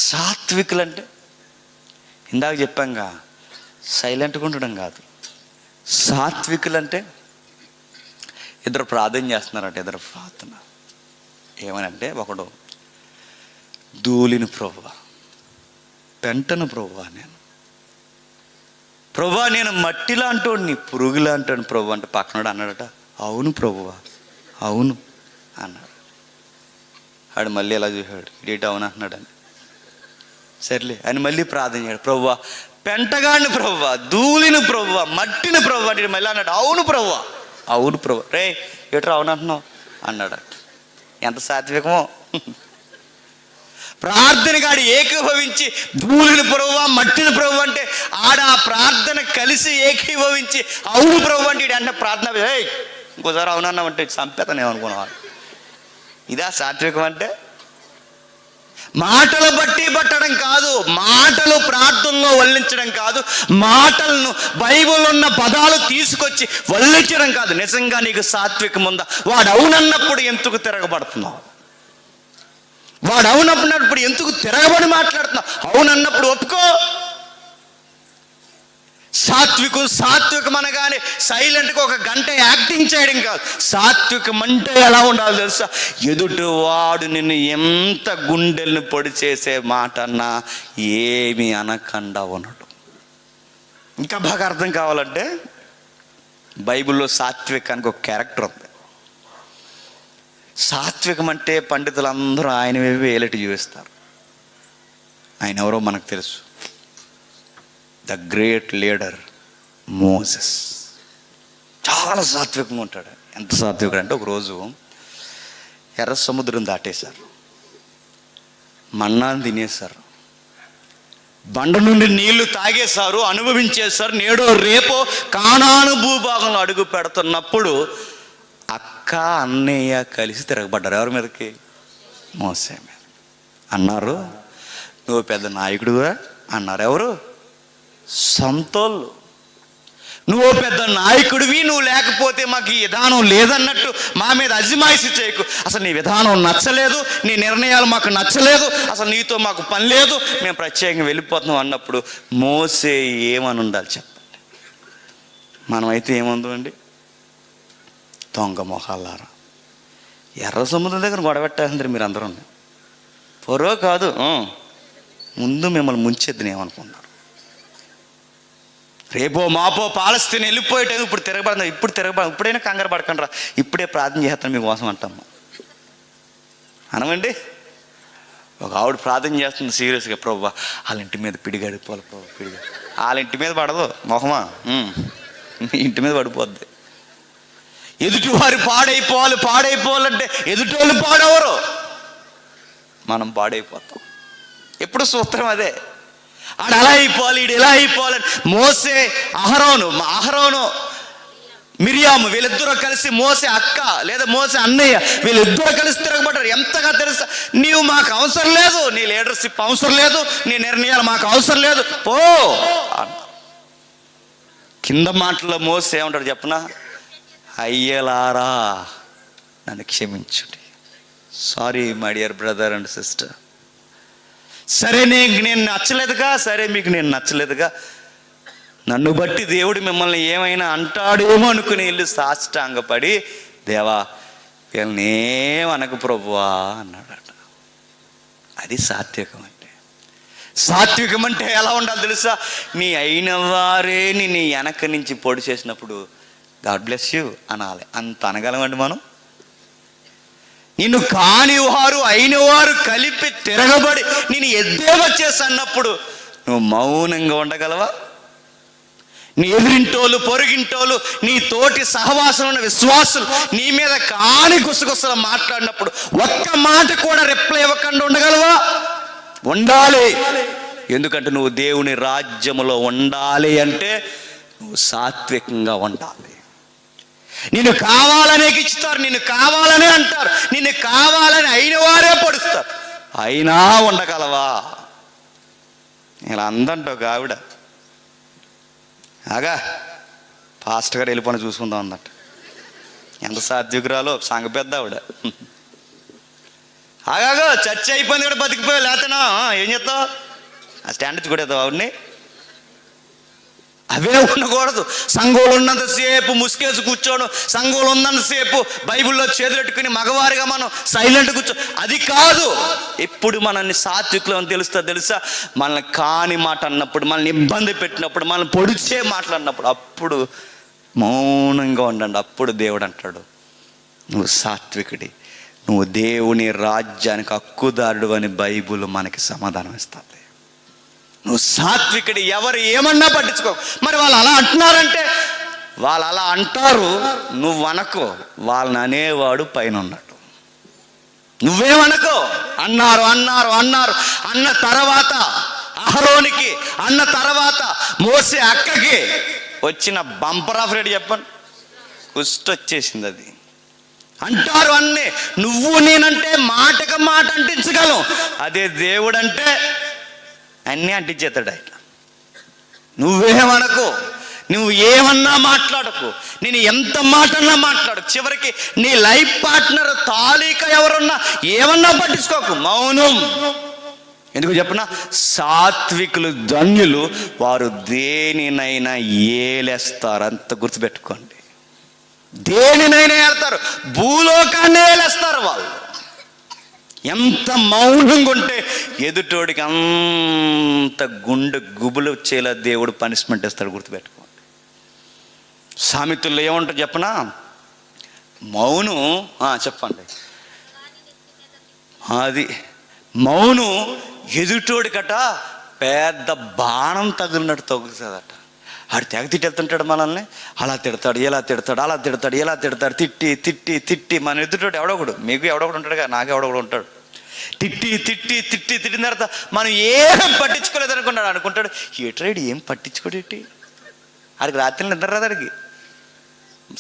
సాత్వికులు అంటే ఇందాక చెప్పాంగా సైలెంట్గా ఉండడం కాదు. సాత్వికులు అంటే ఇద్దరు ప్రార్థన చేస్తున్నారంటే, ఇద్దరు ప్రార్థన ఏమనంటే ఒకడు ధూళిని ప్రభువా, పెంటను ప్రభువా, నేను మట్టిలా అంటోడిని, పురుగులా అంటాను ప్రభు అంటే పక్కనోడు అన్నాడట అవును ప్రభువా అవును అన్నాడు. ఆడు మళ్ళీ ఎలా చూశాడు, ఇడేటి అవును అంటున్నాడని. సర్లే అని మళ్ళీ ప్రార్థన చేయాడు, ప్రభువా పెంటగాడిని ప్రభువా, ధూళిని ప్రభువా, మట్టిని ప్రభువా అంటే మళ్ళీ అన్నాడు అవును ప్రభువా, అవును ప్రభు. రే ఎటు అవును అంటున్నావు అన్నాడు. ఎంత సాత్వికమో. ప్రార్థన కాడి ఏకీభవించి ధూళిని ప్రభువా, మట్టిని ప్రభు అంటే ఆడ ఆ ప్రార్థన కలిసి ఏకీభవించి అవును ప్రభు అంటే అంటే ప్రార్థన ఇంకోసారి అవునన్నామంటే చంపేతనేమనుకున్నాను. ఇదా సాత్వికం అంటే? మాటలు బట్టి పట్టడం కాదు, మాటలు ప్రార్థనలో వల్లించడం కాదు, మాటలను బైబిల్ ఉన్న పదాలు తీసుకొచ్చి వల్లించడం కాదు. నిజంగా నీకు సాత్వికం ఉందా? వాడు అవునన్నప్పుడు ఎందుకు తిరగబడుతున్నావు? వాడు అవునన్నప్పుడు ఎందుకు తిరగబడి మాట్లాడుతున్నావు? అవునన్నప్పుడు ఒప్పుకో. సాత్వికం అనగానే సైలెంట్గా ఒక గంట యాక్టింగ్ చేయడం కాదు. సాత్వికం అంటే ఎలా ఉండాలి తెలుసా? ఎదుటి వాడు నిన్ను ఎంత గుండెల్ని పొడి చేసే మాట అన్నా ఏమి అనకుండా ఉండడు. ఇంకా బాగా అర్థం కావాలంటే బైబిల్లో సాత్వికానికి ఒక క్యారెక్టర్ ఉంది. సాత్వికం అంటే పండితులందరూ ఆయన వేలటి చూపిస్తారు. ఆయన ఎవరో మనకు తెలుసు. ద గ్రేట్ లీడర్ మోసెస్ చాలా సాత్వికంగా ఉంటాడు. ఎంత సాత్వికుడు అంటే ఒకరోజు ఎర్ర సముద్రం దాటేశారు, మన్నాను తినేశారు, బండ నుండి నీళ్లు తాగేశారు, అనుభవించేశారు. నేడో రేపో కానాను భూభాగంలో అడుగు పెడుతున్నప్పుడు అక్క అన్నయ్య కలిసి తిరగబడ్డారు. ఎవరి మీదకి? మోసే మీద. అన్నారు నువ్వు పెద్ద నాయకుడుగా అన్నారు. ఎవరు? సంతోళ్ళు. నువ్వు పెద్ద నాయకుడివి, నువ్వు లేకపోతే మాకు ఈ విధానం లేదన్నట్టు మా మీద అజమాయిషి చేయకు. అసలు నీ విధానం నచ్చలేదు, నీ నిర్ణయాలు మాకు నచ్చలేదు, అసలు నీతో మాకు పని లేదు, మేము ప్రత్యేకంగా వెళ్ళిపోతున్నాం అన్నప్పుడు మోసే ఏమని ఉండాలి చెప్పండి? మనమైతే ఏముందండి? దొంగ మొహాలారా, ఎర్ర సముద్రం దగ్గర గొడవెట్టాలందరూ మీరు అందరూ పొరో కాదు, ముందు మిమ్మల్ని ముంచేద్దని ఏమనుకున్నారు. రేపో మాపో పాలస్తీన్ వెళ్ళిపోయేటప్పుడు ఇప్పుడు తిరగబడతాం, ఇప్పుడైనా కంగారు పడకండి రా, ఇప్పుడే ప్రార్థన చేస్తాను మీకోసం అంటాము అనమండి. ఒక ఆవిడ ప్రార్థన చేస్తుంది సీరియస్గా, ప్రభువా వాళ్ళ ఇంటి మీద పిడిగడిపోవాలి ప్రభు, పిడిగా. వాళ్ళ ఇంటి మీద పడదు మొహమా, మీ ఇంటి మీద పడిపోద్ది. ఎదుటివారు పాడైపోవాలంటే ఎదుటోళ్ళు పాడవరు, మనం పాడైపోతాం. ఎప్పుడు సూత్రం అదే. ఆడు అలా అయిపోవాలి, ఈడు ఎలా అయిపోవాలని. మోసే అహరోను మిరియాము వీళ్ళిద్దరూ కలిసి, మోసే అక్క లేదా మోసే అన్నయ్య వీళ్ళిద్దరూ కలిసి తిరగబడ్డారు. ఎంతగా తెలుసా? నీవు మాకు అవసరం లేదు, నీ లీడర్షిప్ అవసరం లేదు, నీ నిర్ణయాలు మాకు అవసరం లేదు, పో అన్న. కింద మాటల్లో మోసే ఏమంటాడు చెప్పనా? అయ్యలారా నన్ను క్షమించుడి, sorry my dear brother and sister. సరే నేను నచ్చలేదుగా, సరే మీకు నేను నచ్చలేదుగా, నన్ను బట్టి దేవుడు మిమ్మల్ని ఏమైనా అంటాడేమో అనుకుని వెళ్ళి సాష్టాంగపడి, దేవా వీళ్ళని ఏమనకు ప్రభువా అన్నాడట. అది సాత్వికం అంటే. సాత్వికం అంటే ఎలా ఉండాలి తెలుసా? నీ అయిన వారే నీ వెనక నుంచి పొడి చేసినప్పుడు గాడ్ బ్లెస్ యూ అనాలి. అంత అనగలమండి మనం? నిన్ను కానివారు అయినవారు కలిపి తిరగబడి నేను ఎద్దేవా చేసి అన్నప్పుడు నువ్వు మౌనంగా ఉండగలవా? నీ ఎదురింటోళ్ళు, పొరుగింటోళ్ళు, నీ తోటి సహవాసం ఉన్న విశ్వాసులు నీ మీద కాని గుసగుసలు మాట్లాడినప్పుడు ఒక్క మాట కూడా రిప్లై ఇవ్వకుండా ఉండగలవా? ఉండాలి. ఎందుకంటే నువ్వు దేవుని రాజ్యములో ఉండాలి అంటే నువ్వు సాత్వికంగా ఉండాలి. నిన్ను కావాలనే ఇస్తారు, నిన్ను కావాలనే అంటారు, నిన్ను కావాలని అయిన వారే పొడుస్తారు, అయినా ఉండగలవా? ఇలా అందంట ఒక ఆవిడ, ఆగా ఫాస్ట్ గారు వెళ్ళిపోయిన చూసుకుందాం అందట. ఎంత సాత్వికురాలో, సంగ పెద్ద ఆవిడ. ఆగాగో చర్చ అయిపోయింది కూడా బతికిపోయావు, లేతనా ఏం చేస్తావు? ఆ స్టాండర్డ్స్ కూడా ఆవిడ్ని అవే ఉండకూడదు. సంఘంలో ఉన్నంతసేపు ముసుకేసి కూర్చోను, సంఘంలో ఉన్నంతసేపు బైబిల్లో చేతులెట్టుకుని మగవారిగా మనం సైలెంట్ కూర్చో, అది కాదు. ఎప్పుడు మనల్ని సాత్వికులు అని తెలుసా? మనల్ని కాని మాట అన్నప్పుడు, మనల్ని ఇబ్బంది పెట్టినప్పుడు, మనల్ని పొడిచే మాట్లాడినప్పుడు అప్పుడు మౌనంగా ఉండండి. అప్పుడు దేవుడు అంటాడు నువ్వు సాత్వికుడి, నువ్వు దేవుని రాజ్యానికి హక్కుదారుడు అని బైబిల్ మనకి సమాధానం ఇస్తుంది. నువ్వు సాత్వికుడు, ఎవరు ఏమన్నా పట్టించుకో. మరి వాళ్ళు అలా అంటున్నారంటే, వాళ్ళు అలా అంటారు, నువ్వు అనకో. వాళ్ళని అనేవాడు పైన ఉన్నాడు. నువ్వేమనుకో. అన్నారు అన్నారు అన్నారు అన్న తర్వాత అహరోనికి, అన్న తర్వాత మోసే అక్కకి వచ్చిన బంపర్ ఆఫ్ రేట్ చెప్పండి, కుష్టి వచ్చేసింది. అది అంటారు అన్నీ. నువ్వు నేనంటే మాటకు మాట అంటించగలం, అదే దేవుడంటే అన్నీ అంటించేస్తాడు ఆయన. నువ్వేమనకు, నువ్వు ఏమన్నా మాట్లాడకు, నేను ఎంత మాటన్నా మాట్లాడు, చివరికి నీ లైఫ్ పార్ట్నర్ తాలిక ఎవరున్నా ఏమన్నా పట్టించుకోకు, మౌనం. ఎందుకు చెప్పనా, సాత్వికులు ధన్యులు, వారు దేనినైనా ఏలేస్తారు. అంత గుర్తుపెట్టుకోండి. దేనినైనా ఏళ్తారు, భూలోకాన్ని ఏలేస్తారు వాళ్ళు. ఎంత మౌనంగా ఉంటే ఎదుటోడికి అంత గుండె గుబులు వచ్చేలా దేవుడు పనిష్మెంట్ ఇస్తాడు. గుర్తుపెట్టుకోండి. సామెతల్లో ఏమంటారు చెప్పనా, మౌనం చెప్పండి, అది మౌనం ఎదుటోడికట పెద్ద బాణం తగిలినట్టు తగులుతుందట. ఆడు తెగ తిట్టేస్తుంటాడు మనల్ని, అలా తిడతాడు, ఇలా తిడతాడు, అలా తిడతాడు, ఇలా తిడతాడు, తిట్టి తిట్టి తిట్టి మన ఎదుటోడు ఎవడొకడు, మీకు ఎవడొకడు ఉంటాడు కదా, నాకు ఎవడొకడు ఉంటాడు. తిట్టి తిట్టి తిట్టి తిట్టిన తర్వాత మనం ఏం పట్టించుకోలేదు అనుకుంటాడు. ఏట్రాడు ఏం పట్టించుకోడేటి, ఆడికి రాత్రి నిద్ర రాదు, అడిగి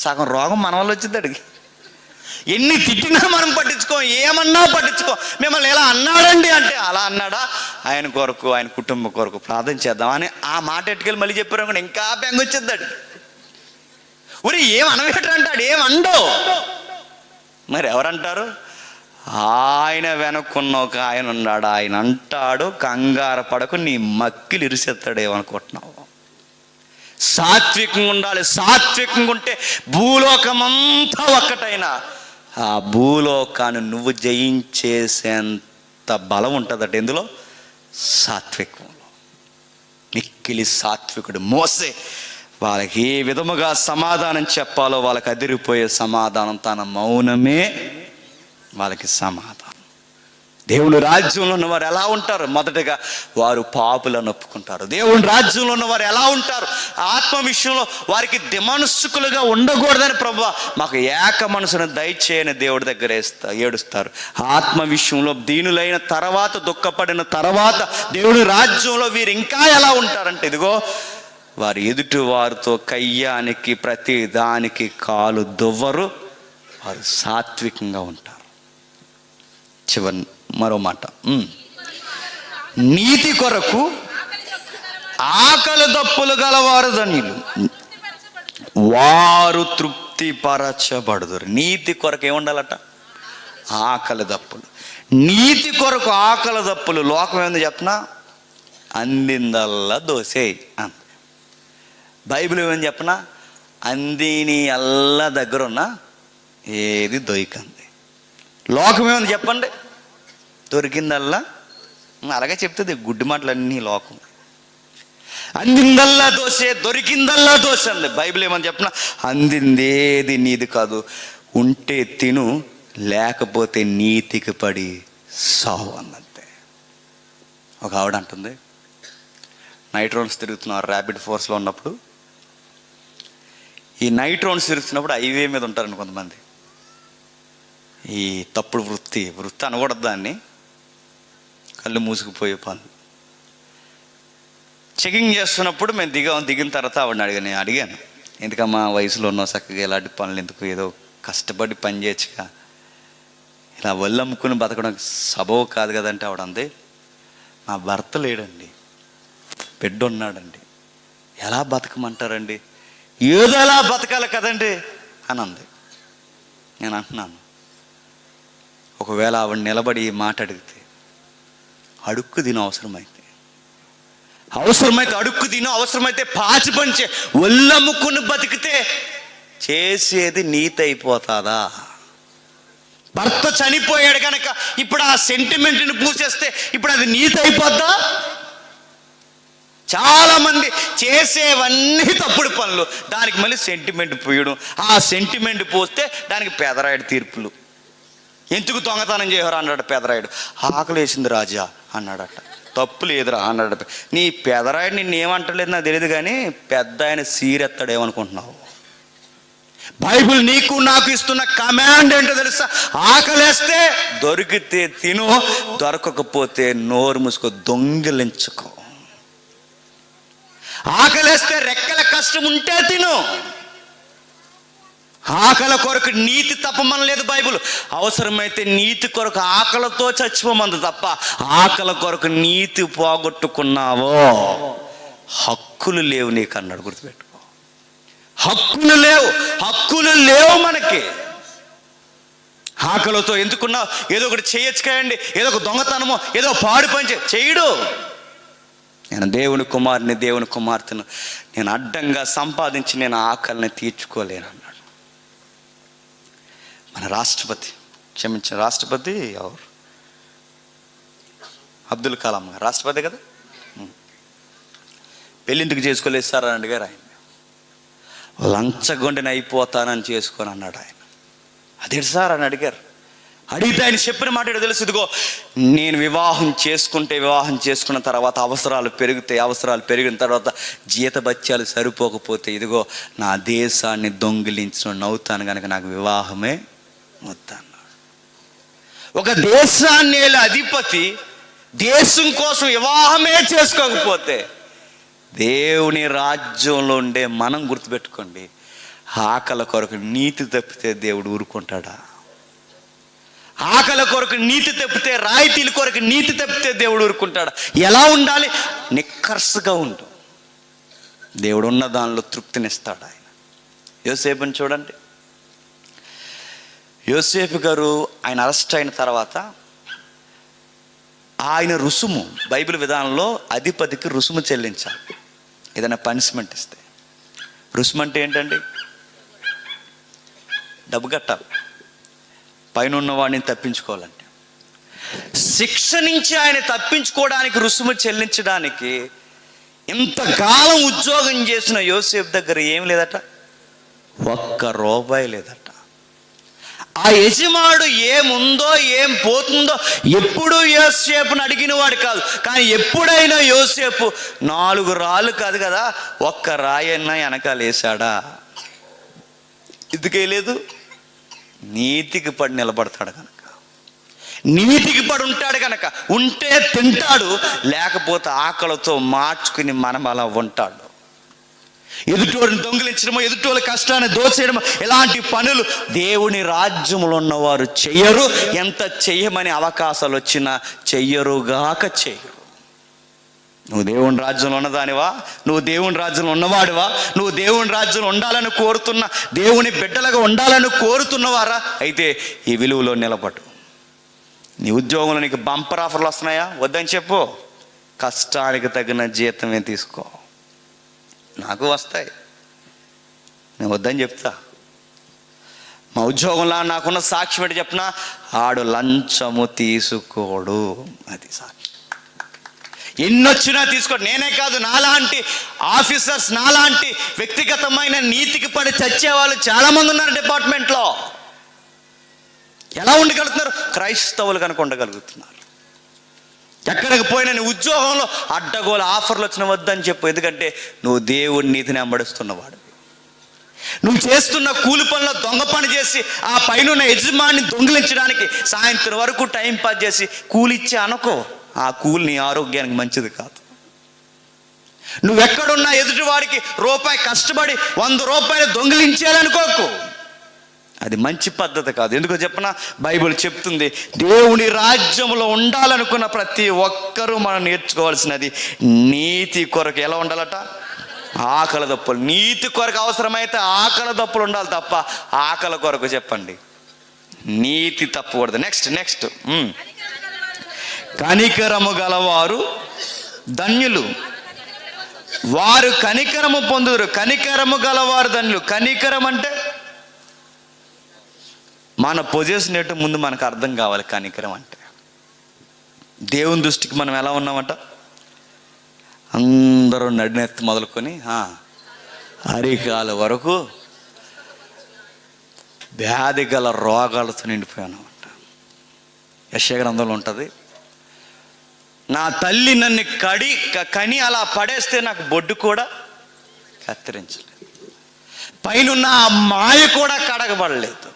సగం రోగం మన వల్ల వచ్చింది. అడిగి ఎన్ని తిట్టినా మనం పట్టించుకోం, ఏమన్నా పట్టించుకో. మిమ్మల్ని ఎలా అన్నాడండి అంటే, అలా అన్నాడా, ఆయన కొరకు ఆయన కుటుంబం కొరకు ప్రార్థన చేద్దామని ఆ మాట ఎట్టుకెళ్ళి మళ్ళీ చెప్పారు అనుకోండి, ఇంకా బెంగ వచ్చింది. అడిగి ఊరి ఏం అనవేటంటాడు, ఏమండో. మరి ఎవరంటారు, ఆయన వెనక్కున్న ఒక ఆయన ఉన్నాడు, ఆయన అంటాడు, కంగారు పడకు, నీ మక్కిలు ఇరిసేస్తాడు ఏమనుకుంటున్నావు. సాత్వికంగా ఉండాలి. సాత్వికంగా ఉంటే భూలోకమంతా ఒక్కటైనా ఆ భూలోకాన్ని నువ్వు జయించేసేంత బలం ఉంటుందట. ఎందులో? సాత్వికంలో. మిక్కిలి సాత్వికుడు మోసే వాళ్ళకి ఏ విధముగా సమాధానం చెప్పాలో వాళ్ళకి అదిరిపోయే సమాధానం, తన మౌనమే వాళ్ళకి సమాధానం. దేవుని రాజ్యంలో ఉన్నవారు ఎలా ఉంటారు? మొదటగా వారు పాపులను ఒప్పుకుంటారు. దేవుని రాజ్యంలో ఉన్నవారు ఎలా ఉంటారు? ఆత్మ విషయంలో వారికి దిమనస్సుకులుగా ఉండకూడదని ప్రభువా మాకు ఏక మనసును దయచేయని దేవుడి దగ్గర ఏడుస్తారు. ఆత్మ విషయంలో దీనులైన తర్వాత, దుఃఖపడిన తర్వాత దేవుని రాజ్యంలో వీరు ఇంకా ఎలా ఉంటారంటే, ఇదిగో వారు ఎదుటి వారితో కయ్యానికి ప్రతి దానికి కాలు దువ్వరు, వారు సాత్వికంగా ఉంటారు. చివరి మరో మాట, నీతి కొరకు ఆకలి దప్పులు గలవారు ధన్యులు, వారు తృప్తిపరచబడుదురు. నీతి కొరకు ఏముండాలట? ఆకలి దప్పులు. నీతి కొరకు ఆకలి దప్పులు. లోకం ఏందో చెప్పనా, అందిందల్లా దోసేయి అంత. బైబిల్ ఏమని చెప్పనా, అందిని అల్లా దగ్గర ఉన్న ఏది దొరికంది. లోకం ఏమని చెప్పండి, దొరికిందల్లా, అలాగే చెప్తుంది గుడ్డి మాటలన్నీ లోకం. అందిందల్లా దోసే, దొరికిందల్లా దోశ అంది. బైబిల్ ఏమని చెప్పిన, అందిందేది నీది కాదు, ఉంటే తిను, లేకపోతే నీతికి పడి సావు అన్నంతే. ఒక ఆవిడ అంటుంది, నైట్ రౌండ్స్ తిరుగుతున్నారు ర్యాపిడ్ ఫోర్స్లో ఉన్నప్పుడు. ఈ నైట్ రౌండ్స్ తిరుగుతున్నప్పుడు హైవే మీద ఉంటారండి కొంతమంది. ఈ తప్పుడు వృత్తి అనకూడదు దాన్ని, కళ్ళు మూసుకుపోయే పనులు. చెకింగ్ చేస్తున్నప్పుడు మేము దిగిన తర్వాత ఆవిడని అడిగాను, ఎందుకమ్మా వయసులో ఉన్నావు, చక్కగా ఇలాంటి పనులు ఎందుకు, ఏదో కష్టపడి పని చేయొచ్చుగా, ఇలా ఒళ్ళు అమ్ముకుని బతకడం సబవు కాదు కదంటే ఆవిడ అంది, మా భర్త లేడండి, బిడ్డ ఉన్నాడండి, ఎలా బతకమంటారండి, ఏదో ఎలా బతకాలి కదండి అని అంది. నేను అంటున్నాను, ఒకవేళ ఆవిడ నిలబడి ఈ మాట అడిగితే, అడుక్కు తిను, అవసరమైతే అడుక్కు తిను, అవసరమైతే పాచి పంచే, ఒళ్ళమ్ముకుని బతికితే చేసేది నీతి అయిపోతుందా? భర్త చనిపోయాడు కనుక ఇప్పుడు ఆ సెంటిమెంట్ని పూసేస్తే ఇప్పుడు అది నీతి అయిపోద్దా? చాలామంది చేసేవన్నీ తప్పుడు పనులు, దానికి మళ్ళీ సెంటిమెంట్ పోయడం, ఆ సెంటిమెంట్ పోస్తే దానికి పెదరాయుడు తీర్పులు. ఎందుకు దొంగతనం చేయరు అన్నాడు పెదరాయుడు. ఆకలి వేసింది రాజా అన్నాడట. తప్పు లేదురా అన్నాడు. నీ పెదరాయుడు నిన్ను ఏమంటలేదు నాకు తెలియదు, కానీ పెద్ద ఆయన సీరెత్తాడేమనుకుంటున్నావు? బైబిల్ నీకు నాకు ఇస్తున్న కమాండ్ ఏంటో తెలుసా? ఆకలేస్తే దొరికితే తిను, దొరకకపోతే నోరు మూసుకో, దొంగిలించుకో. ఆకలేస్తే రెక్కల కష్టం ఉంటే తిను. ఆకలి కొరకు నీతి తప్పమనలేదు బైబిల్. అవసరమైతే నీతి కొరకు ఆకలితో చచ్చిపోమంది తప్ప, ఆకలి కొరకు నీతి పోగొట్టుకున్నావో హక్కులు లేవు నీకు అన్నాడు. గుర్తుపెట్టుకో, హక్కులు లేవు మనకి. ఆకలితో ఎందుకున్నావు? ఏదో ఒకటి చేయొచ్చు కదండి, ఏదో ఒక దొంగతనమో ఏదో పాడు పని చేయడు. నేను దేవుని కుమార్తెను, నేను అడ్డంగా సంపాదించి నేను ఆకలిని తీర్చుకోలేను అన్నాడు. మన రాష్ట్రపతి ఎవరు? అబ్దుల్ కలాం గారు రాష్ట్రపతి కదా. పెళ్ళింటికి చేసుకోలేదు సార్ అని అడిగారు ఆయన. లంచగొండిని అయిపోతానని చేసుకొని అన్నాడు ఆయన. అదేంటి సార్ అని అడిగారు. అడిగితే ఆయన చెప్పిన మాట ఏంటో తెలుసు? ఇదిగో, నేను వివాహం చేసుకున్న తర్వాత అవసరాలు పెరిగిన తర్వాత జీతభత్యాలు సరిపోకపోతే ఇదిగో నా దేశాన్ని దొంగిలించిన నవ్వుతాను కనుక నాకు వివాహమే వద్దన్నాడు. ఒక దేశాన్ని అధిపతి దేశం కోసం వివాహమే చేసుకోకపోతే దేవుని రాజ్యంలో ఉండే మనం గుర్తుపెట్టుకోండి, ఆకలి కొరకు నీతి తప్పితే దేవుడు ఊరుకుంటాడా? ఆకలి కొరకు నీతి తప్పితే, రాయితీల కొరకు నీతి తప్పితే దేవుడు ఊరుకుంటాడా? ఎలా ఉండాలి? నిక్కర్సుగా ఉండు. దేవుడు ఉన్న దానిలో తృప్తినిస్తాడు ఆయన. యోసేపుని చూడండి. యోసేపు గారు ఆయన అరెస్ట్ అయిన తర్వాత ఆయన రుసుము, బైబిల్ విధానంలో అధిపతికి రుసుము చెల్లించాలి. ఏదైనా పనిష్మెంట్ ఇస్తే రుసుము అంటే ఏంటండి? డబ్బు కట్టాలి. పైన ఉన్నవాడిని తప్పించుకోవాలంటే, శిక్ష నుంచి ఆయన తప్పించుకోవడానికి రుసుము చెల్లించడానికి ఇంతకాలం ఉద్యోగం చేసిన యోసేపు దగ్గర ఏం లేదట, ఒక్క రూపాయి లేదట. ఆ యజమానుడు ఏముందో ఏం పోతుందో ఎప్పుడూ యోసేపుని అడిగిన వాడు కాదు. కానీ ఎప్పుడైనా యోసేపు 4 రాళ్ళు కాదు కదా, ఒక్క రాయన్నా వెనకాల వేశాడా? ఎందుకే లేదు? నీతికి పడి నిలబడతాడు కనుక, నీతికి పడి ఉంటాడు కనుక. ఉంటే తింటాడు, లేకపోతే ఆకలితో మార్చుకుని మనం అలా ఉంటాడు. ఎదుటోడిని దొంగిలించడమో, ఎదుటోళ్ళ కష్టాన్ని దోచేయడమో, ఇలాంటి పనులు దేవుని రాజ్యంలో ఉన్నవారు చెయ్యరు. ఎంత చెయ్యమని అవకాశాలు వచ్చినా చెయ్యరుగాక చెయ్యరు. నువ్వు దేవుని రాజ్యంలో ఉన్నదానివా? నువ్వు దేవుని రాజ్యంలో ఉన్నవాడివా? నువ్వు దేవుని రాజ్యంలో ఉండాలని కోరుతున్న, దేవుని బిడ్డలుగా ఉండాలని కోరుతున్నవారా? అయితే ఈ విలువలో నిలబడు. నీ ఉద్యోగంలో నీకు బంపర్ ఆఫర్లు వస్తున్నాయా? వద్దని చెప్పు. కష్టానికి తగిన జీతమే తీసుకో. నాకు వస్తాయి, నేను వద్దని చెప్తా. మా ఉద్యోగంలో నాకున్న సాక్ష్యం ఏంటి చెప్పినా, ఆడు లంచము తీసుకోడు. అది సాక్షి. ఎన్నొచ్చినా తీసుకోడు. నేనే కాదు, నాలాంటి ఆఫీసర్స్, నాలాంటి వ్యక్తిగతమైన నీతికి పడి చచ్చేవాళ్ళు చాలామంది ఉన్నారు డిపార్ట్మెంట్లో. ఎలా ఉండగలుగుతున్నారు? క్రైస్తవులు కనుక ఉండగలుగుతున్నారు. ఎక్కడికి పోయినా నీ ఉద్యోగంలో అడ్డగోలు ఆఫర్లు వచ్చిన వద్దని చెప్పు. ఎందుకంటే నువ్వు దేవుడి నీతిని వెంబడిస్తున్నవాడు. నువ్వు చేస్తున్న కూలి పనుల దొంగ పని చేసి ఆ పైన యజమాని దొంగిలించడానికి సాయంత్రం వరకు టైం పాస్ చేసి కూలిచ్చే అనుకో, ఆ కూలి నీ ఆరోగ్యానికి మంచిది కాదు. నువ్వెక్కడున్నా ఎదుటివాడికి రూపాయి కష్టపడి 100 రూపాయలు దొంగిలించాలనుకోకు. అది మంచి పద్ధతి కాదు. ఎందుకో చెప్పనా? బైబిల్ చెప్తుంది, దేవుని రాజ్యంలో ఉండాలనుకున్న ప్రతి ఒక్కరూ మనం నేర్చుకోవాల్సినది నీతి కొరకు ఎలా ఉండాలట? ఆకలి దప్పులు. నీతి కొరకు అవసరమైతే ఆకలి దప్పులు ఉండాలి తప్ప ఆకలి కొరకు చెప్పండి నీతి తప్పకూడదు. నెక్స్ట్ కనికరము గలవారు ధన్యులు, వారు కనికరము పొందుదురు. కనికరము గలవారు ధన్యులు. కనికరం అంటే మన పొజిషన్ ఏంటో ముందు మనకు అర్థం కావాలి. కనికరం అంటే దేవుని దృష్టికి మనం ఎలా ఉన్నామంట? అందరూ నడినెత్తి మొదలుకొని అరికాల వరకు వ్యాధి గల రోగాలతో నిండిపోయానమాట. యెషయా గ్రంథంలో ఉంటుంది, నా తల్లి నన్ను కని అలా పడేస్తే నాకు బొడ్డు కూడా కత్తిరించలేదు, పైనున్న ఆ మాయ కూడా కడగబడలేదు.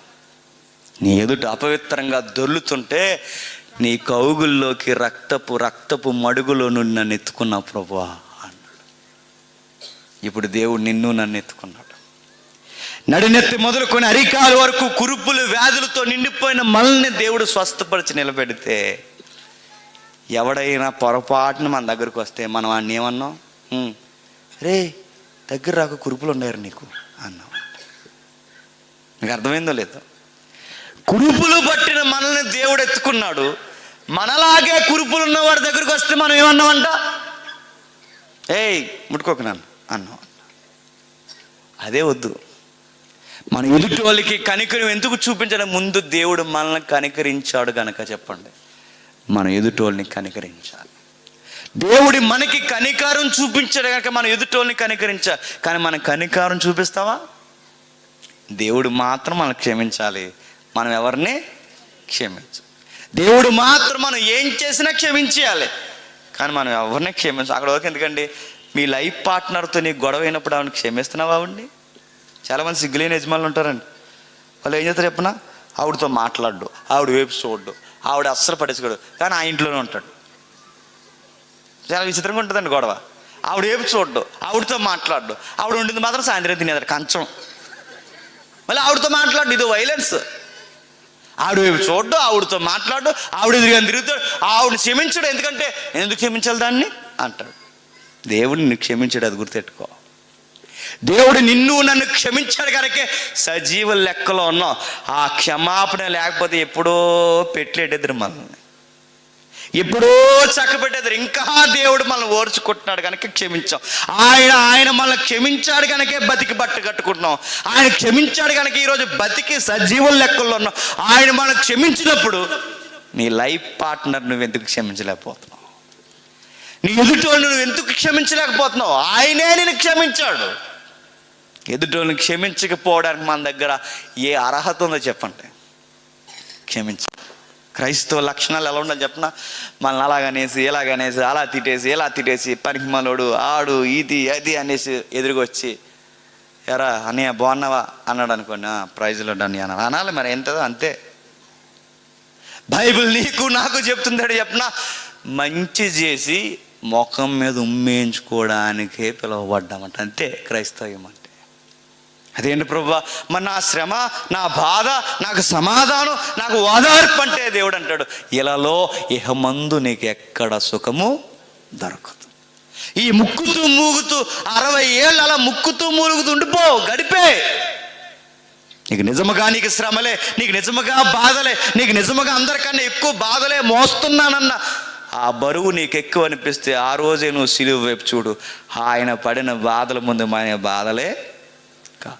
నీ ఎదుట అపవిత్రంగా దొర్లుతుంటే నీ కౌగుల్లోకి రక్తపు మడుగులో నుండి నన్ను ఎత్తుకున్నా ప్రభువా అన్నాడు. ఇప్పుడు దేవుడు నిన్ను నన్ను ఎత్తుకున్నాడు. నడినెత్తి మొదలుకొని అరికాలు వరకు కురుపులు వ్యాధులతో నిండిపోయిన మనల్ని దేవుడు స్వస్థపరిచి నిలబెడితే, ఎవడైనా పొరపాటున మన దగ్గరకు వస్తే మనం వాడిని ఏమన్నాం? రే దగ్గర రాక కురుపులు ఉన్నారు నీకు అన్నాం. మీకు అర్థమైందో లేదో? కురుపులు పట్టిన మనల్ని దేవుడు ఎత్తుకున్నాడు. మనలాగే కురుపులు ఉన్న వాడి దగ్గరికి వస్తే మనం ఏమన్నామంట? ఏయ్ ముట్టుకోక నన్ను అన్నాం. అదే వద్దు. మన ఎదుటి వాళ్ళకి కనికరం ఎందుకు చూపించడం? ముందు దేవుడు మనల్ని కనికరించాడు గనక చెప్పండి, మన ఎదుటి వాళ్ళని కనికరించాలి. దేవుడి మనకి కనికారం చూపించాడు కనుక మన ఎదుటి వాళ్ళని కనికరించాలి. కానీ మనం కనికారం చూపిస్తావా? దేవుడు మాత్రం మనం క్షమించాలి, మనం ఎవరిని క్షమించాలి. దేవుడు మాత్రం మనం ఏం చేసినా క్షమించేయాలి, కానీ మనం ఎవరిని క్షమించాలి. అక్కడ వరకు ఎందుకండి, మీ లైఫ్ పార్ట్నర్తో నీ గొడవ అయినప్పుడు ఆవిడని క్షమిస్తున్నావా? ఆవిడ్ని చాలామంది సిగ్గులేని యజమానులు ఉంటారండి. వాళ్ళు ఏం చేస్తారు చెప్పినా, ఆవిడతో మాట్లాడు, ఆవిడ వైపు చూడ్డు, ఆవిడ అస్సలు పట్టించుకోడు, కానీ ఆ ఇంట్లోనే ఉంటాడు. చాలా విచిత్రంగా ఉంటుందండి గొడవ. ఆవిడ వైపు చూడ్డు, ఆవిడతో మాట్లాడు, ఆవిడ ఉండింది మాత్రం సాయంత్రం తినేదాడు కంచం, మళ్ళీ ఆవిడతో మాట్లాడు. ఇది వైలెన్స్. ఆవిడ వైపు చూడ్డు, ఆవిడతో మాట్లాడు, ఆవిడ ఎదురుగా తిరుగుతాడు, ఆవిడని క్షమించాడు. ఎందుకంటే ఎందుకు క్షమించాలి దాన్ని అంటాడు. దేవుడిని నిన్ను క్షమించాడు, అది గుర్తెట్టుకో. దేవుడు నిన్ను నన్ను క్షమించాడు కనుకే సజీవ లెక్కలో ఉన్నాం. ఆ క్షమాపణ లేకపోతే ఎప్పుడో పెట్టలేడెదురు మనల్ని, ఎప్పుడో చక్కబెట్టేద్దరు. ఇంకా దేవుడు మనల్ని ఓర్చుకుంటున్నాడు కనుక క్షమించాం. ఆయన మనల్ని క్షమించాడు కనుకే బతికి బట్ట కట్టుకుంటున్నాం. ఆయన క్షమించాడు కనుక ఈరోజు బతికి సజీవుల లెక్కల్లో ఉన్నాం. ఆయన మనం క్షమించినప్పుడు నీ లైఫ్ పార్ట్నర్ నువ్వు ఎందుకు క్షమించలేకపోతున్నావు? నీ ఎదుటోళ్ళు నువ్వు ఎందుకు క్షమించలేకపోతున్నావు? ఆయనే నేను క్షమించాడు. ఎదుటోళ్ళని క్షమించకపోవడానికి మన దగ్గర ఏ అర్హత ఉందో చెప్పండి. క్షమించ క్రైస్తవ లక్షణాలు ఎలా ఉండాలి చెప్పిన? మనల్ని అలాగనేసి ఎలాగనేసి అలా తిట్టేసి పనికి మనోడు ఆడు ఇది అది అనేసి ఎదురుకొచ్చి ఎరా అన్నయ్య బాగున్నావా అన్నాడు అనుకోండి, ప్రైజ్లో డన్ అనాలి. మరి ఎంతదో అంతే. బైబిల్ నీకు నాకు చెప్తుందాడు చెప్పిన, మంచి చేసి ముఖం మీద ఉమ్మేయించుకోవడానికే పిలువబడ్డామంట. అంతే క్రైస్తవ్యం అంటే. అదేంటి ప్రభువా, మరి నా శ్రమ, నా బాధ, నాకు సమాధానం, నాకు ఓదార్పు అంటే దేవుడు అంటాడు, ఇలాలో ఇహమందు నీకు ఎక్కడ సుఖము దొరకదు. ఈ ముక్కుతూ మూగుతూ 60 ఏళ్ళు అలా ముక్కుతూ మూలుగుతూ ఉండిపో, గడిపే. నీకు నిజముగా నీకు శ్రమలే, నీకు నిజముగా బాధలే, నీకు నిజముగా అందరికన్నా ఎక్కువ బాధలే మోస్తున్నానన్న ఆ బరువు నీకు ఎక్కువ అనిపిస్తే ఆ రోజే నువ్వు సిలువ వైపు చూడు. ఆయన పడిన బాధల ముందు మన బాధలే కాదు.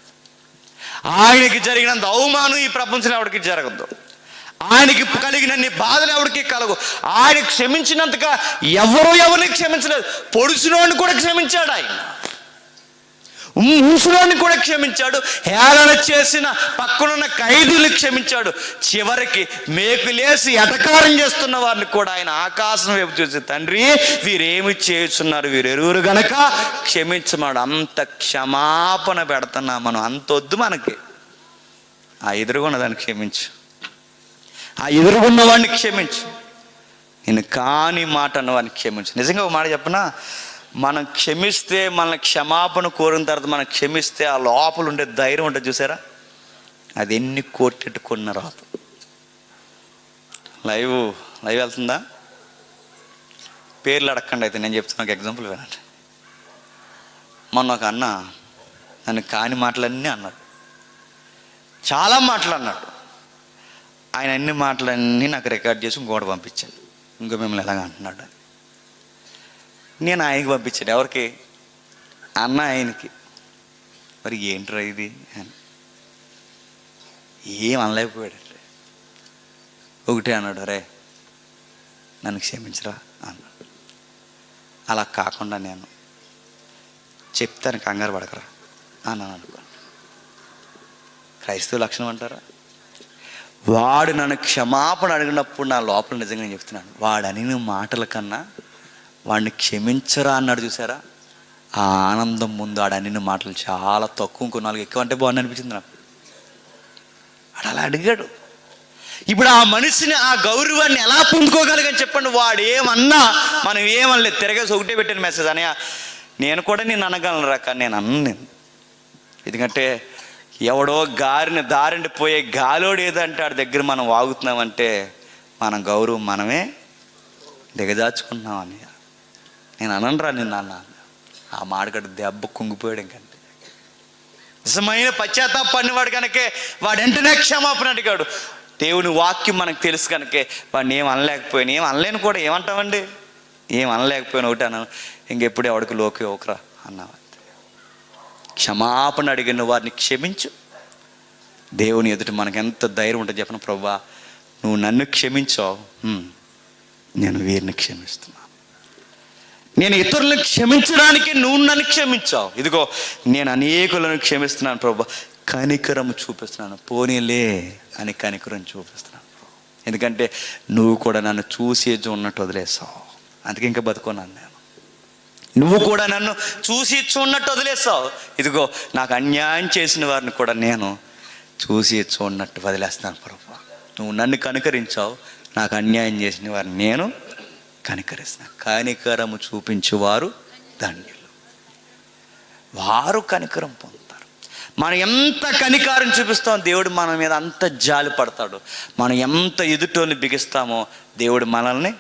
ఆయనకి జరిగినంత అవమానం ఈ ప్రపంచంలో ఎవరికి జరగదు. ఆయనకి కలిగినన్ని బాధలు ఎవరికి కలగు. ఆయన క్షమించినంతగా ఎవరిని క్షమించలేదు. పొడుచులోని కూడా క్షమించాడు, ఆయన మూసులోని కూడా క్షమించాడు, హేళన చేసిన పక్కనున్న ఖైదీలు క్షమించాడు, చివరికి మేకులేసి ఎటకారం చేస్తున్న వారిని కూడా ఆయన ఆకాశం వైపు చూసి, తండ్రి వీరేమి చేస్తున్నారు, వీరెరువురు గనక క్షమించమాడు. అంత క్షమాపణ పెడుతున్నా మనం. అంత వద్దు మనకి. ఆ ఎదురుగున్న దాన్ని క్షమించు, ఆ ఎదురుగున్న వాడిని క్షమించు, నేను కాని మాట అన్నవాడిని క్షమించు. నిజంగా ఒక మాట చెప్పనా, మనం క్షమిస్తే, మన క్షమాపణ కోరిన తర్వాత మనం క్షమిస్తే ఆ లోపల ఉండే ధైర్యం ఉంటుంది చూసారా, అది ఎన్ని కోటెట్టుకున్న రాదు. లైవ్ వెళ్తుందా? పేర్లు అడగండి, అయితే నేను చెప్తున్నా. ఒక ఎగ్జాంపుల్ వినండి. మొన్న ఒక అన్న నన్ను కాని మాటలన్నీ అన్నాడు, చాలా మాటలు అన్నాడు. ఆయన అన్ని మాటలన్నీ నాకు రికార్డ్ చేసి ఇంకోటి పంపించాను. ఇంకో మిమ్మల్ని ఎలాగ అంటున్నాడు. నేను ఆయనకి పంపించాను. ఎవరికి? అన్న ఆయనకి. మరి ఏంట్రా ఇది అని ఏం అనలేకపోయాడు. ఒకటే అన్నాడు, రే నన్ను క్షమించరా అన్నాడు. అలా కాకుండా నేను చెప్తాను, కంగారు పడకరా అన్నాను అనుకోండి. క్రైస్తవ లక్షణం అంటారా? వాడు నన్ను క్షమాపణ అడిగినప్పుడు నా లోపల నిజంగా నేను చెప్తున్నాను, వాడు అనిన మాటల కన్నా వాడిని క్షమించరా అన్నాడు చూసారా, ఆ ఆనందం ముందు ఆడు అనిన మాటలు చాలా తక్కువ, ఇంకో 4 ఎక్కువ అంటే బాగుంది అనిపించింది నాకు. వాడు అలా అడిగాడు. ఇప్పుడు ఆ మనిషిని, ఆ గౌరవాన్ని ఎలా పొందుకోగలిగాని చెప్పండి. వాడు ఏమన్నా మనం ఏమనలేదు, తిరగేసి ఒకటే పెట్టిన మెసేజ్ అని నేను కూడా నేను అనగలను రాక నేను అన్నను. ఎందుకంటే ఎవడో దారిని పోయే గాలోడు ఏదంటే ఆడి దగ్గర మనం వాగుతున్నామంటే మన గౌరవం మనమే దిగజార్చుకుంటున్నాం అని నేను అననరా నిన్న అన్న. ఆ మాడగడ్డ దెబ్బ కుంగిపోయాడు. ఇంకంటే నిజమైన పశ్చాత్తాపడినవాడు కనుకే వాడు వెంటనే క్షమాపణ అడిగాడు. దేవుని వాక్యం మనకు తెలుసు కనుకే వాడిని ఏం అనలేకపోయాను, ఏం అనలేను కూడా. ఏమంటామండి, ఏం అనలేకపోయాను, ఒకటి అన్నాను, ఇంకెప్పుడు ఎవడికి లోకి ఒకరా అన్నావు. క్షమాపణ అడిగిన వారిని క్షమించు. దేవుని ఎదుట మనకు ఎంత ధైర్యం ఉంటుంది చెప్పను, ప్రభువా నువ్వు నన్ను క్షమించావు, నేను వీరిని క్షమిస్తున్నాను. నేను ఇతరులను క్షమించడానికి నువ్వు నన్ను క్షమించావు, ఇదిగో నేను అనేకులను క్షమిస్తున్నాను ప్రభువా, కనికరం చూపిస్తున్నాను, పోనీలే అని కనికరం చూపిస్తున్నాను. ఎందుకంటే నువ్వు కూడా నన్ను చూసేది ఉన్నట్టు వదిలేసావు, అందుకే ఇంకా బతుకున్నాను నేను. నువ్వు కూడా నన్ను చూసి చూడనట్టు వదిలేసావు, ఇదిగో నాకు అన్యాయం చేసిన వారిని కూడా నేను చూసి చూడనట్టు వదిలేస్తాను ప్రభువా. నువ్వు నన్ను కనికరించావు, నాకు అన్యాయం చేసిన వారిని నేను కనికరిస్తున్నాను. కనికరము చూపించేవారు ధన్యులు, వారు కనికరం పొందుతారు. మనం ఎంత కనికారం చూపిస్తామో దేవుడు మన మీద అంత జాలి పడతాడు. మనం ఎంత ఎదుటోని బిగిస్తామో దేవుడు మనల్ని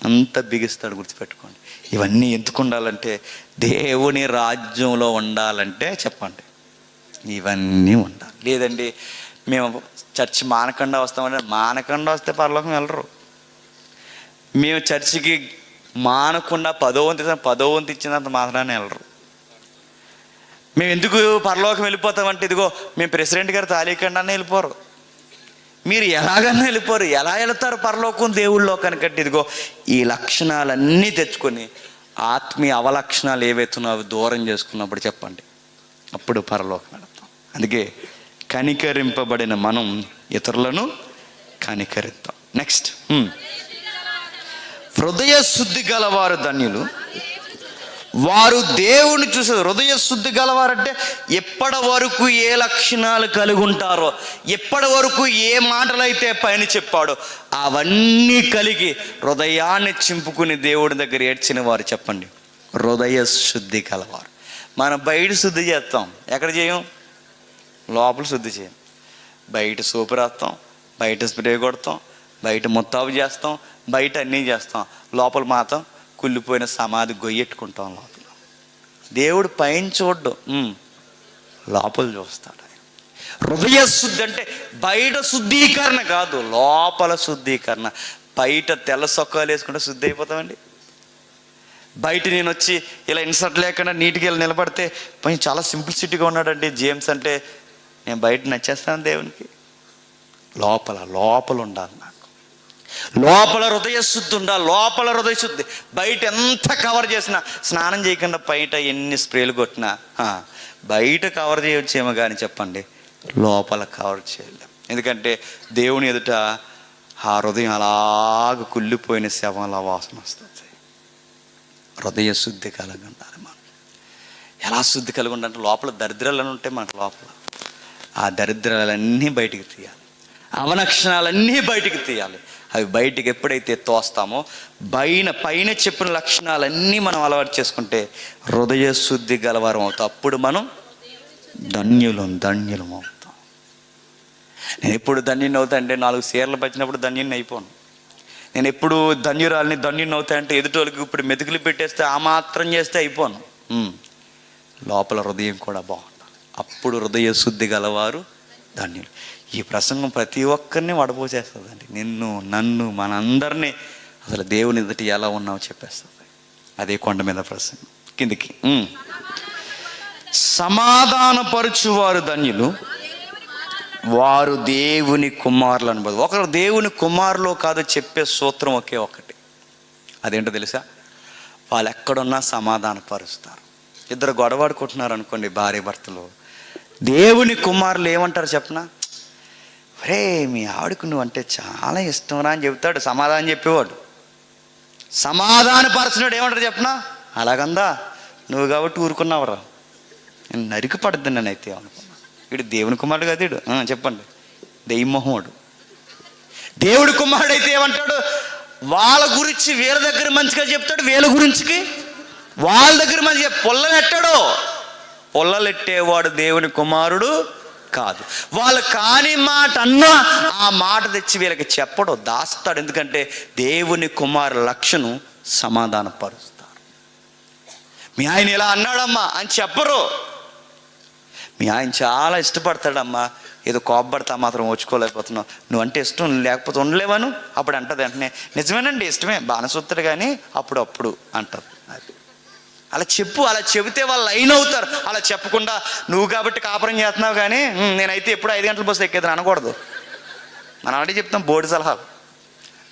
అంత బిగిస్తాడు. గుర్తుపెట్టుకోండి. ఇవన్నీ ఎందుకు ఉండాలంటే, దేవుని రాజ్యంలో ఉండాలంటే చెప్పండి ఇవన్నీ ఉండాలి. లేదండి మేము చర్చి మానకుండా వస్తామంటే, మానకుండా వస్తే పరలోకం వెళ్ళరు. మేము చర్చికి మానకుండా 10వ వంతు ఇచ్చినంత మాత్రాన్ని వెళ్ళరు. మేము ఎందుకు పరలోకం వెళ్ళిపోతామంటే, ఇదిగో మేము ప్రెసిడెంట్ గారు తాళీకండానే వెళ్ళిపోరు. మీరు ఎలాగన్నా వెళ్ళిపోరు. ఎలా వెళతారు పరలోకం దేవుళ్ళలోకానికంటే, ఇదిగో ఈ లక్షణాలన్నీ తెచ్చుకొని ఆత్మీయ అవలక్షణాలు ఏవైతున్నాయో అవి దూరం చేసుకున్నప్పుడు చెప్పండి అప్పుడు పరలోకం వెళతాం. అందుకే కనికరింపబడిన మనం ఇతరులను కనికరిద్దాం. నెక్స్ట్, హృదయ శుద్ధి గలవారు ధన్యులు, వారు దేవుని చూసే. హృదయ శుద్ధి గలవారంటే ఎప్పటి వరకు ఏ లక్షణాలు కలిగి ఉంటారో, ఎప్పటి వరకు ఏ మాటలైతే పైన చెప్పాడో అవన్నీ కలిగి హృదయాన్ని చింపుకుని దేవుడి దగ్గర ఏడ్చిన వారు చెప్పండి హృదయ శుద్ధి గలవారు. మనం బయట శుద్ధి చేస్తాం, ఎక్కడ చేయం? లోపల శుద్ధి చేయం. బయట సోపు రాస్తాం, బయట స్ప్రే కొడతాం, బయట ముత్తాబు చేస్తాం, బయట అన్నీ చేస్తాం, లోపల మాత్రం కుళ్ళిపోయిన సమాధి గొయ్యెట్టుకుంటాం. లోపల దేవుడు పైన చూడ్డు, లోపల చూస్తాడు. హృదయ శుద్ధి అంటే బయట శుద్ధీకరణ కాదు, లోపల శుద్ధీకరణ. బయట తెల్ల సొక్కాలు వేసుకుంటే శుద్ధి అయిపోతామండి. బయట నేను వచ్చి ఇలా ఇన్సర్ట్ లేకుండా నీట్గా ఇలా నిలబడితే కొంచెం చాలా సింప్లిసిటీగా ఉన్నాడండి జేమ్స్ అంటే, నేను బయట నచ్చేస్తాను దేవునికి. లోపల ఉండాలి నాకు, లోపల హృదయ శుద్ధి ఉండాలి. లోపల హృదయ శుద్ధి. బయట ఎంత కవర్ చేసినా, స్నానం చేయకుండా బయట ఎన్ని స్ప్రేలు కొట్టినా బయట కవర్ చేయవచ్చేమో కానీ చెప్పండి లోపల కవర్ చేయలేం. ఎందుకంటే దేవుని ఎదుట ఆ హృదయం అలాగ కుళ్ళిపోయిన శవంలా వాసన వస్తుంది. హృదయ శుద్ధి కలిగి ఉండాలి మనం. ఎలా శుద్ధి కలిగి ఉండాలంటే, లోపల దరిద్రాలు ఉంటాయి మనకు, లోపల ఆ దరిద్రాలన్నీ బయటికి తీయాలి, అవలక్షణాలన్నీ బయటికి తీయాలి. అవి బయటికి ఎప్పుడైతే తోస్తామో పైన చెప్పిన లక్షణాలన్నీ మనం అలవాటు చేసుకుంటే హృదయ శుద్ధి గలవారం అవుతాం. అప్పుడు మనం ధన్యులం అవుతాం. నేను ఎప్పుడు ధన్యుని అవుతా అంటే, 4 చీరలు పచ్చినప్పుడు ధన్యుని అయిపోను. నేను ఎప్పుడు ధన్యుని అవుతా అంటే, ఎదుటోళ్ళకి ఇప్పుడు మెతుకులు పెట్టేస్తే ఆ మాత్రం చేస్తే అయిపోను. లోపల హృదయం కూడా బాగుండాలి. అప్పుడు హృదయ శుద్ధి గలవారు ధన్యులు. ఈ ప్రసంగం ప్రతి ఒక్కరిని వడపోసేస్తుందండి. నిన్ను, నన్ను, మనందరినీ అసలు దేవుని ఎదుటి ఎలా ఉన్నావో చెప్పేస్తుంది. అదే కొండ మీద ప్రసంగం. కిందికి, సమాధానపరచువారు ధన్యులు, వారు దేవుని కుమారులు అనబోదు. ఒకరు దేవుని కుమారులో కాదు చెప్పే సూత్రం ఒకే ఒకటి. అదేంటో తెలుసా? వాళ్ళు ఎక్కడున్నా సమాధానపరుస్తారు. ఇద్దరు గొడవాడుకుంటున్నారు అనుకోండి, భార్య భర్తలు, దేవుని కుమారులు ఏమంటారు చెప్పనా? అరే మీ ఆవిడకు నువ్వు అంటే చాలా ఇష్టంరా అని చెబుతాడు. సమాధానం చెప్పేవాడు. సమాధానపరచినాడు ఏమంటారు చెప్పనా, అలాగందా నువ్వు కాబట్టి ఊరుకున్నావురా, నేను నరికి పడద్దు నన్ను అయితే అనుకున్నా. వీడు దేవుని కుమారుడు కదా వీడు. చెప్పండి, దెయ్యమోహముడు. దేవుడి కుమారుడు అయితే ఏమంటాడు, వాళ్ళ గురించి వీళ్ళ దగ్గర మంచిగా చెప్తాడు, వీళ్ళ గురించి వాళ్ళ దగ్గర మంచిగా పొల్లలెట్టాడు. పొల్లలెట్టేవాడు దేవుని కుమారుడు కాదు. వాళ్ళు కాని మాట అన్నా ఆ మాట తెచ్చి వీళ్ళకి చెప్పడు, దాస్తాడు. ఎందుకంటే దేవుని కుమారు లక్షణం సమాధానపరుస్తారు. మీ ఆయన ఇలా అన్నాడమ్మా అని చెప్పరు. మీ ఆయన చాలా ఇష్టపడతాడమ్మా, ఏదో కోపపడతా మాత్రం ఓచుకోలేకపోతున్నావు, నువ్వు అంటే ఇష్టం లేకపోతే ఉండలేవాను. అప్పుడు అంటది వెంటనే, నిజమేనండి ఇష్టమే, బాణసూత్రుడు కానీ అప్పుడు అంటారు. అలా చెప్పు, అలా చెబితే వాళ్ళు లైన్ అవుతారు. అలా చెప్పకుండా నువ్వు కాబట్టి కాపురం చేస్తున్నావు కానీ నేనైతే ఎప్పుడు 5 గంటల బస్సు ఎక్కేదని అనకూడదు. మనం అలాంటి చెప్తాం, బోర్డు సలహాలు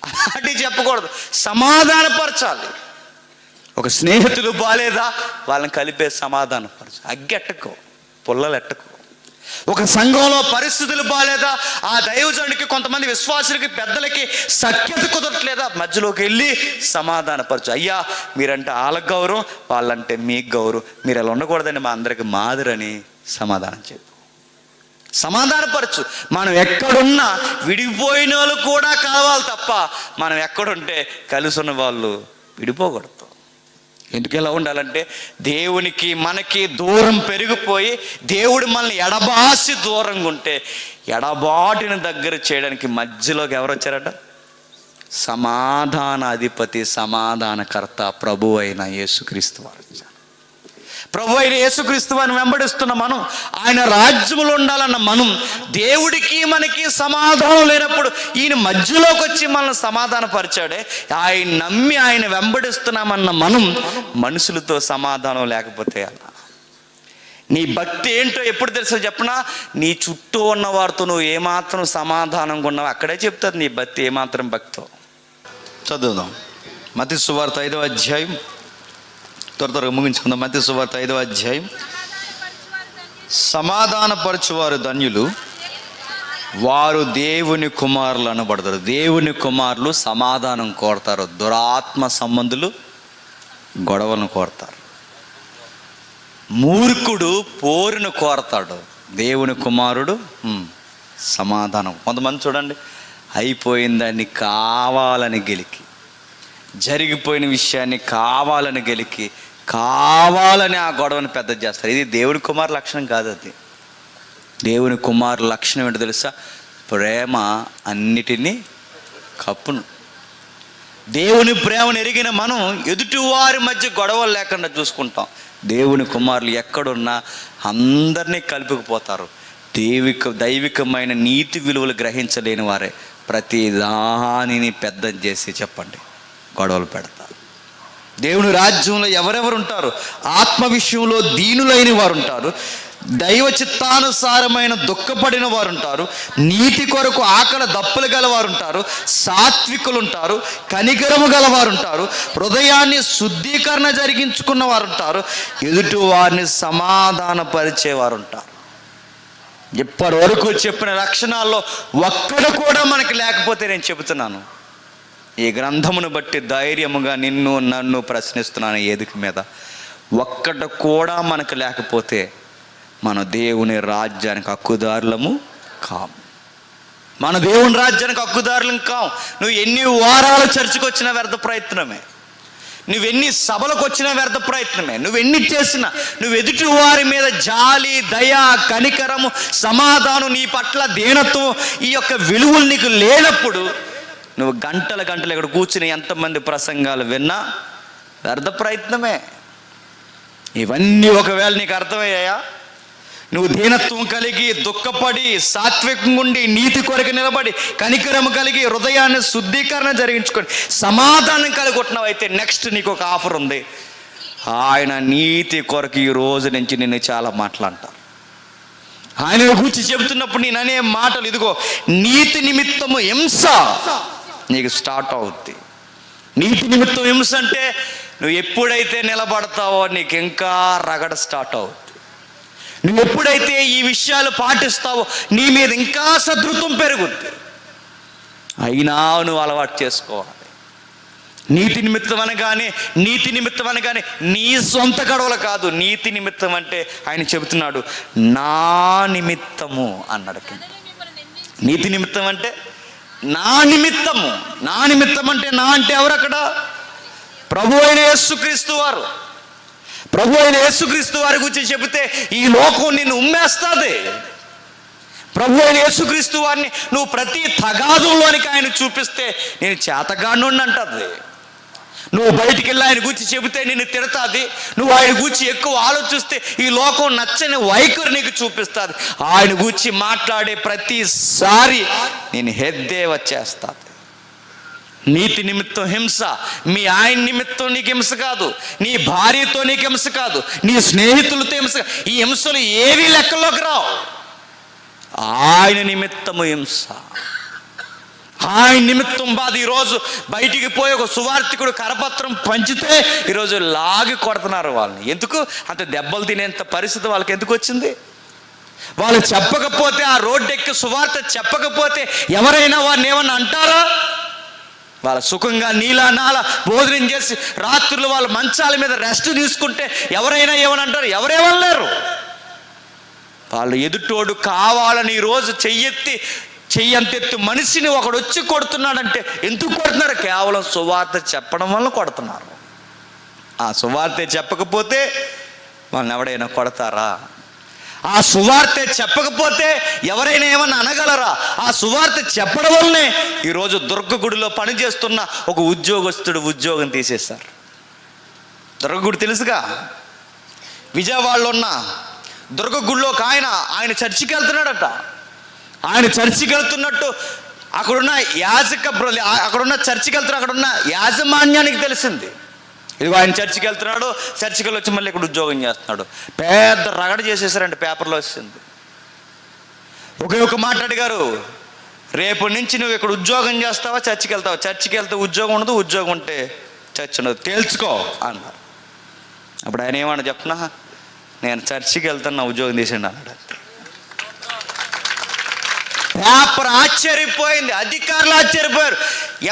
అలాంటివి చెప్పకూడదు, సమాధానపరచాలి. ఒక స్నేహితులు బాలేదా, వాళ్ళని కలిపే సమాధానపరచు, అగ్గెట్టకు, పుల్లలెట్టకు. ఒక సంఘంలో పరిస్థితులు బాలేదా, ఆ దైవజనుడికి కొంతమంది విశ్వాసులకి పెద్దలకి సఖ్యత కుదరట్లేదా, మధ్యలోకి వెళ్ళి సమాధానపరచు. అయ్యా మీరంటే వాళ్ళకి గౌరవం, వాళ్ళంటే మీకు గౌరవం, మీరు అలా ఉండకూడదని మా అందరికి మాదిరని సమాధానం చెప్పు, సమాధానపరచు. మనం ఎక్కడున్నా విడిపోయిన వాళ్ళు కూడా కావాలి తప్ప మనం ఎక్కడుంటే కలిసి ఉన్న వాళ్ళు విడిపోకూడదు. ఎందుకు ఎలా ఉండాలంటే దేవునికి మనకి దూరం పెరిగిపోయి దేవుడు మనల్ని ఎడబాసి దూరంగా ఉంటే ఎడబాటుని దగ్గర చేయడానికి మధ్యలోకి ఎవరు వచ్చారట, సమాధాన అధిపతి సమాధానకర్త ప్రభు అయిన యేసుక్రీస్తు వారు వచ్చారు. ప్రభు అయిన యేసుక్రీస్తు వారిని వెంబడిస్తున్న మనం, ఆయన రాజ్యములో ఉండాలన్న మనం, దేవుడికి మనకి సమాధానం లేనప్పుడు ఈయన మధ్యలోకి వచ్చి మనల్ని సమాధానపరిచాడే, ఆయన నమ్మి ఆయన వెంబడిస్తున్నామన్న మనం మనుషులతో సమాధానం లేకపోతే అలా. నీ భక్తి ఏంటో ఎప్పుడు తెలుసో చెప్పనా, నీ చుట్టూ ఉన్న వారితో నువ్వు ఏమాత్రం సమాధానంగా ఉన్నావు అక్కడే చెప్తుంది నీ భక్తి ఏమాత్రం భక్తో. చదువుదాం మత్తయి సువార్త 5వ అధ్యాయం, త్వరగా ముగించుకుందాం. మత్తయి సువార్త 5వ అధ్యాయం. సమాధానపరచువారు ధన్యులు, వారు దేవుని కుమారులు అనబడతారు. దేవుని కుమారులు సమాధానం కోరతారు, దురాత్మ సంబంధులు గొడవలను కోరతారు. మూర్ఖుడు పోరును కోరతాడు, దేవుని కుమారుడు సమాధానం. కొంతమంది చూడండి, అయిపోయిందాన్ని కావాలని గెలికి, జరిగిపోయిన విషయాన్ని కావాలని గెలికి, కావాలని ఆ గొడవని పెద్ద చేస్తారు. ఇది దేవుని కుమారు లక్షణం కాదు. అది దేవుని కుమారు లక్షణం ఏంటో తెలుసా, ప్రేమ అన్నిటినీ కప్పును. దేవుని ప్రేమను ఎరిగిన మనం ఎదుటివారి మధ్య గొడవలు లేకుండా చూసుకుంటాం. దేవుని కుమారులు ఎక్కడున్నా అందరినీ కలుపుకుపోతారు. దైవికమైన నీతి విలువలు గ్రహించలేని వారే ప్రతి దానిని పెద్ద చేసి చెప్పండి గొడవలు పెడతారు. దేవుని రాజ్యంలో ఎవరెవరు ఉంటారు, ఆత్మ విషయంలో దీనులైన వారు ఉంటారు, దైవ చిత్తానుసారమైన దుఃఖపడిన వారు ఉంటారు, నీతి కొరకు ఆకలి దప్పులు గలవారు ఉంటారు, సాత్వికులు ఉంటారు, కనికరము గలవారు ఉంటారు, హృదయాన్ని శుద్ధీకరణ జరిగించుకున్న వారు ఉంటారు, ఎదుటి వారిని సమాధానపరిచేవారు ఉంటారు. ఇప్పటి వరకు చెప్పిన లక్షణాల్లో ఒక్కడు కూడా మనకి లేకపోతే నేను చెబుతున్నాను, ఈ గ్రంథమును బట్టి ధైర్యముగా నిన్ను నన్ను ప్రశ్నిస్తున్నాను, ఏదిక మీద ఒక్కటి కూడా మనకు లేకపోతే మన దేవుని రాజ్యానికి హక్కుదారులము కాము. మన దేవుని రాజ్యానికి హక్కుదారులం కాం. నువ్వు ఎన్ని వారాలు చర్చకు వచ్చినా వ్యర్థ ప్రయత్నమే, నువ్వెన్ని సభలకు వచ్చినా వ్యర్థ ప్రయత్నమే, నువ్వెన్ని చేసినా, నువ్వు ఎదుటి వారి మీద జాలి, దయ, కనికరము, సమాధానం, నీ పట్ల దీనత్వం, ఈ యొక్క విలువలు నీకు లేనప్పుడు నువ్వు గంటల ఇక్కడ కూర్చుని ఎంతమంది ప్రసంగాలు విన్నా వ్యర్థ ప్రయత్నమే. ఇవన్నీ ఒకవేళ నీకు అర్థమయ్యాయా, నువ్వు దీనత్వం కలిగి, దుఃఖపడి, సాత్వికంగా ఉండి, నీతి కొరకు నిలబడి, కనికరము కలిగి, హృదయాన్ని శుద్ధీకరణ జరిగించుకొని సమాధానం కలిగి ఉంటున్నావు అయితే నెక్స్ట్ నీకు ఒక ఆఫర్ ఉంది. ఆయన నీతి కొరకు ఈ రోజు నుంచి నిన్ను చాలా మాట్లాడతారు. ఆయన గురించి చెబుతున్నప్పుడు నేను అనే మాటలు, ఇదిగో నీతి నిమిత్తము హింస నీకు స్టార్ట్ అవుద్ది. నీతి నిమిత్తం హింస అంటే నువ్వు ఎప్పుడైతే నిలబడతావో నీకు ఇంకా రగడ స్టార్ట్ అవుద్ది. నువ్వు ఎప్పుడైతే ఈ విషయాలు పాటిస్తావో నీ మీద ఇంకా శత్రుత్వం పెరుగుద్ది. అయినా నువ్వు అలవాటు చేసుకోవాలి. నీతి నిమిత్తం అనగానే నీ సొంత గొడవలు కాదు. నీతి నిమిత్తం అంటే ఆయన చెబుతున్నాడు నా నిమిత్తము అన్నాడు. నీతి నిమిత్తం అంటే నా నిమిత్తము. నా నిమిత్తం అంటే నా అంటే ఎవరు అక్కడ? ప్రభు అయిన యేసుక్రీస్తు వారు. ప్రభు అయిన యేసుక్రీస్తు వారి గురించి చెబితే ఈ లోకం నిన్ను ఉమ్మేస్తుంది. ప్రభు అయిన యేసుక్రీస్తు వారిని నువ్వు ప్రతి తగాదుల్లోనికి ఆయన చూపిస్తే నేను చేతగానుండి అంటుంది. నువ్వు బయటికి వెళ్ళి ఆయన గురించి చెబితే నిన్ను తిడతాది. నువ్వు ఆయన గురించి ఎక్కువ ఆలోచిస్తే ఈ లోకం నచ్చని వైఖరి నీకు చూపిస్తుంది. ఆయన గురించి మాట్లాడే ప్రతిసారి నేను హెద్దే వచ్చేస్తాది. నీతి నిమిత్తం హింస, మీ ఆయన నిమిత్తం నీకు హింస కాదు, నీ భార్యతో నీకు హింస కాదు, నీ స్నేహితులతో హింస. ఈ హింసలు ఏవి లెక్కలోకి రావు. ఆయన నిమిత్తము హింస, ఆయన నిమిత్తం బాధ. ఈరోజు బయటికి పోయి ఒక సువార్థికుడు కరపత్రం పంచితే ఈరోజు లాగి కొడుతున్నారు వాళ్ళని. ఎందుకు? అంత దెబ్బలు తినేంత పరిస్థితి వాళ్ళకి ఎందుకు వచ్చింది? వాళ్ళు చెప్పకపోతే, ఆ రోడ్డు ఎక్కి సువార్త చెప్పకపోతే ఎవరైనా వారిని ఏమన్నా అంటారా? వాళ్ళ సుఖంగా నీలా నాలా భోజనం చేసి రాత్రులు వాళ్ళ మంచాల మీద రెస్ట్ తీసుకుంటే ఎవరైనా ఏమని అంటారు? ఎవరేమనలేరు. వాళ్ళు ఎదుటోడు కావాలని ఈరోజు చెయ్యంతెత్తు మనిషిని ఒకడు వచ్చి కొడుతున్నాడంటే ఎందుకు కొడుతున్నారు? కేవలం సువార్త చెప్పడం వల్ల కొడుతున్నారు. ఆ సువార్తే చెప్పకపోతే వాళ్ళని ఎవడైనా కొడతారా? ఆ సువార్త చెప్పకపోతే ఎవరైనా ఏమన్నా అనగలరా? ఆ సువార్త చెప్పడం వల్లనే ఈరోజు దుర్గగుడిలో పనిచేస్తున్న ఒక ఉద్యోగస్తుడు ఉద్యోగం తీసేశారు. దుర్గగుడి తెలుసుగా, విజయవాడలో ఉన్న దుర్గగుడిలో ఒక ఆయన చర్చికి వెళ్తున్నాడట. ఆయన చర్చికి వెళ్తున్నట్టు అక్కడున్న అక్కడున్న చర్చికి వెళ్తున్నా అక్కడున్న యాజమాన్యానికి తెలిసింది. ఇదిగో ఆయన చర్చికి వెళ్తున్నాడు, చర్చికి వచ్చి మళ్ళీ ఇక్కడ ఉద్యోగం చేస్తున్నాడు. పెద్ద రగడ చేసేసారంటే పేపర్లో వచ్చింది. ఒకే ఒక మాట అడిగారు, రేపటి నుంచి నువ్వు ఇక్కడ ఉద్యోగం చేస్తావా చర్చికి వెళ్తావా? చర్చికి వెళ్తే ఉద్యోగం ఉండదు, ఉద్యోగం ఉంటే చర్చ్ ఉండదు, తేల్చుకో అన్నారు. అప్పుడు ఆయన ఏమన్నా చెప్పనా, నేను చర్చికి వెళ్తాను, నా ఉద్యోగం తీసేయండి అన్నాడు. పేపర్ ఆశ్చర్యపోయింది, అధికారులు ఆశ్చర్యపోయారు.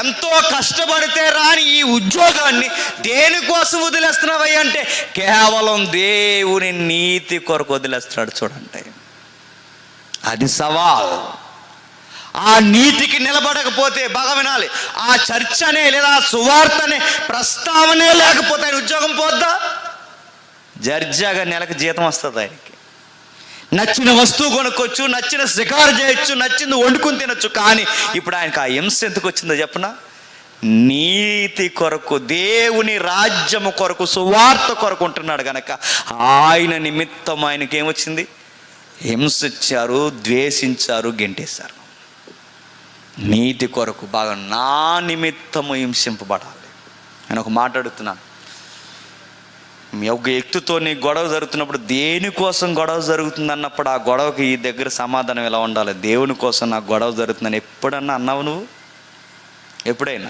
ఎంతో కష్టపడితే రాని ఈ ఉద్యోగాన్ని దేనికోసం వదిలేస్తున్నావయ్య అంటే కేవలం దేవుని నీతి కొరకు వదిలేస్తున్నాడు. చూడండి, అది సవాల్. ఆ నీతికి నిలబడకపోతే బాగా వినాలి, ఆ చర్చ్ అనే లేదా సువార్త అనే ప్రస్తావనే లేకపోతే ఆయన ఉద్యోగం పోద్దా? జర్జాగా నెలకు జీతం వస్తుంది. ఆయనకి నచ్చిన వస్తువు కొనుక్కోవచ్చు, నచ్చిన షికారు చేయొచ్చు, నచ్చింది వండుకుని తినొచ్చు. కానీ ఇప్పుడు ఆయనకు ఆ హింస ఎందుకు వచ్చిందో చెప్పనా? నీతి కొరకు, దేవుని రాజ్యము కొరకు, సువార్త కొరకు ఉంటున్నాడు కనుక ఆయన నిమిత్తం ఆయనకి ఏమొచ్చింది? హింస ఇచ్చారు, ద్వేషించారు, గెంటేశారు. నీతి కొరకు బాగా నా నిమిత్తము హింసింపబడాలి. నేను ఒక మాట అడుగుతున్నాను, మీ ఒక వ్యక్తితో నీ గొడవ జరుగుతున్నప్పుడు దేనికోసం గొడవ జరుగుతుంది అన్నప్పుడు ఆ గొడవకి ఈ దగ్గర సమాధానం ఎలా ఉండాలి? దేవుని కోసం నాకు గొడవ జరుగుతుందని ఎప్పుడన్నా అన్నావు నువ్వు? ఎప్పుడైనా?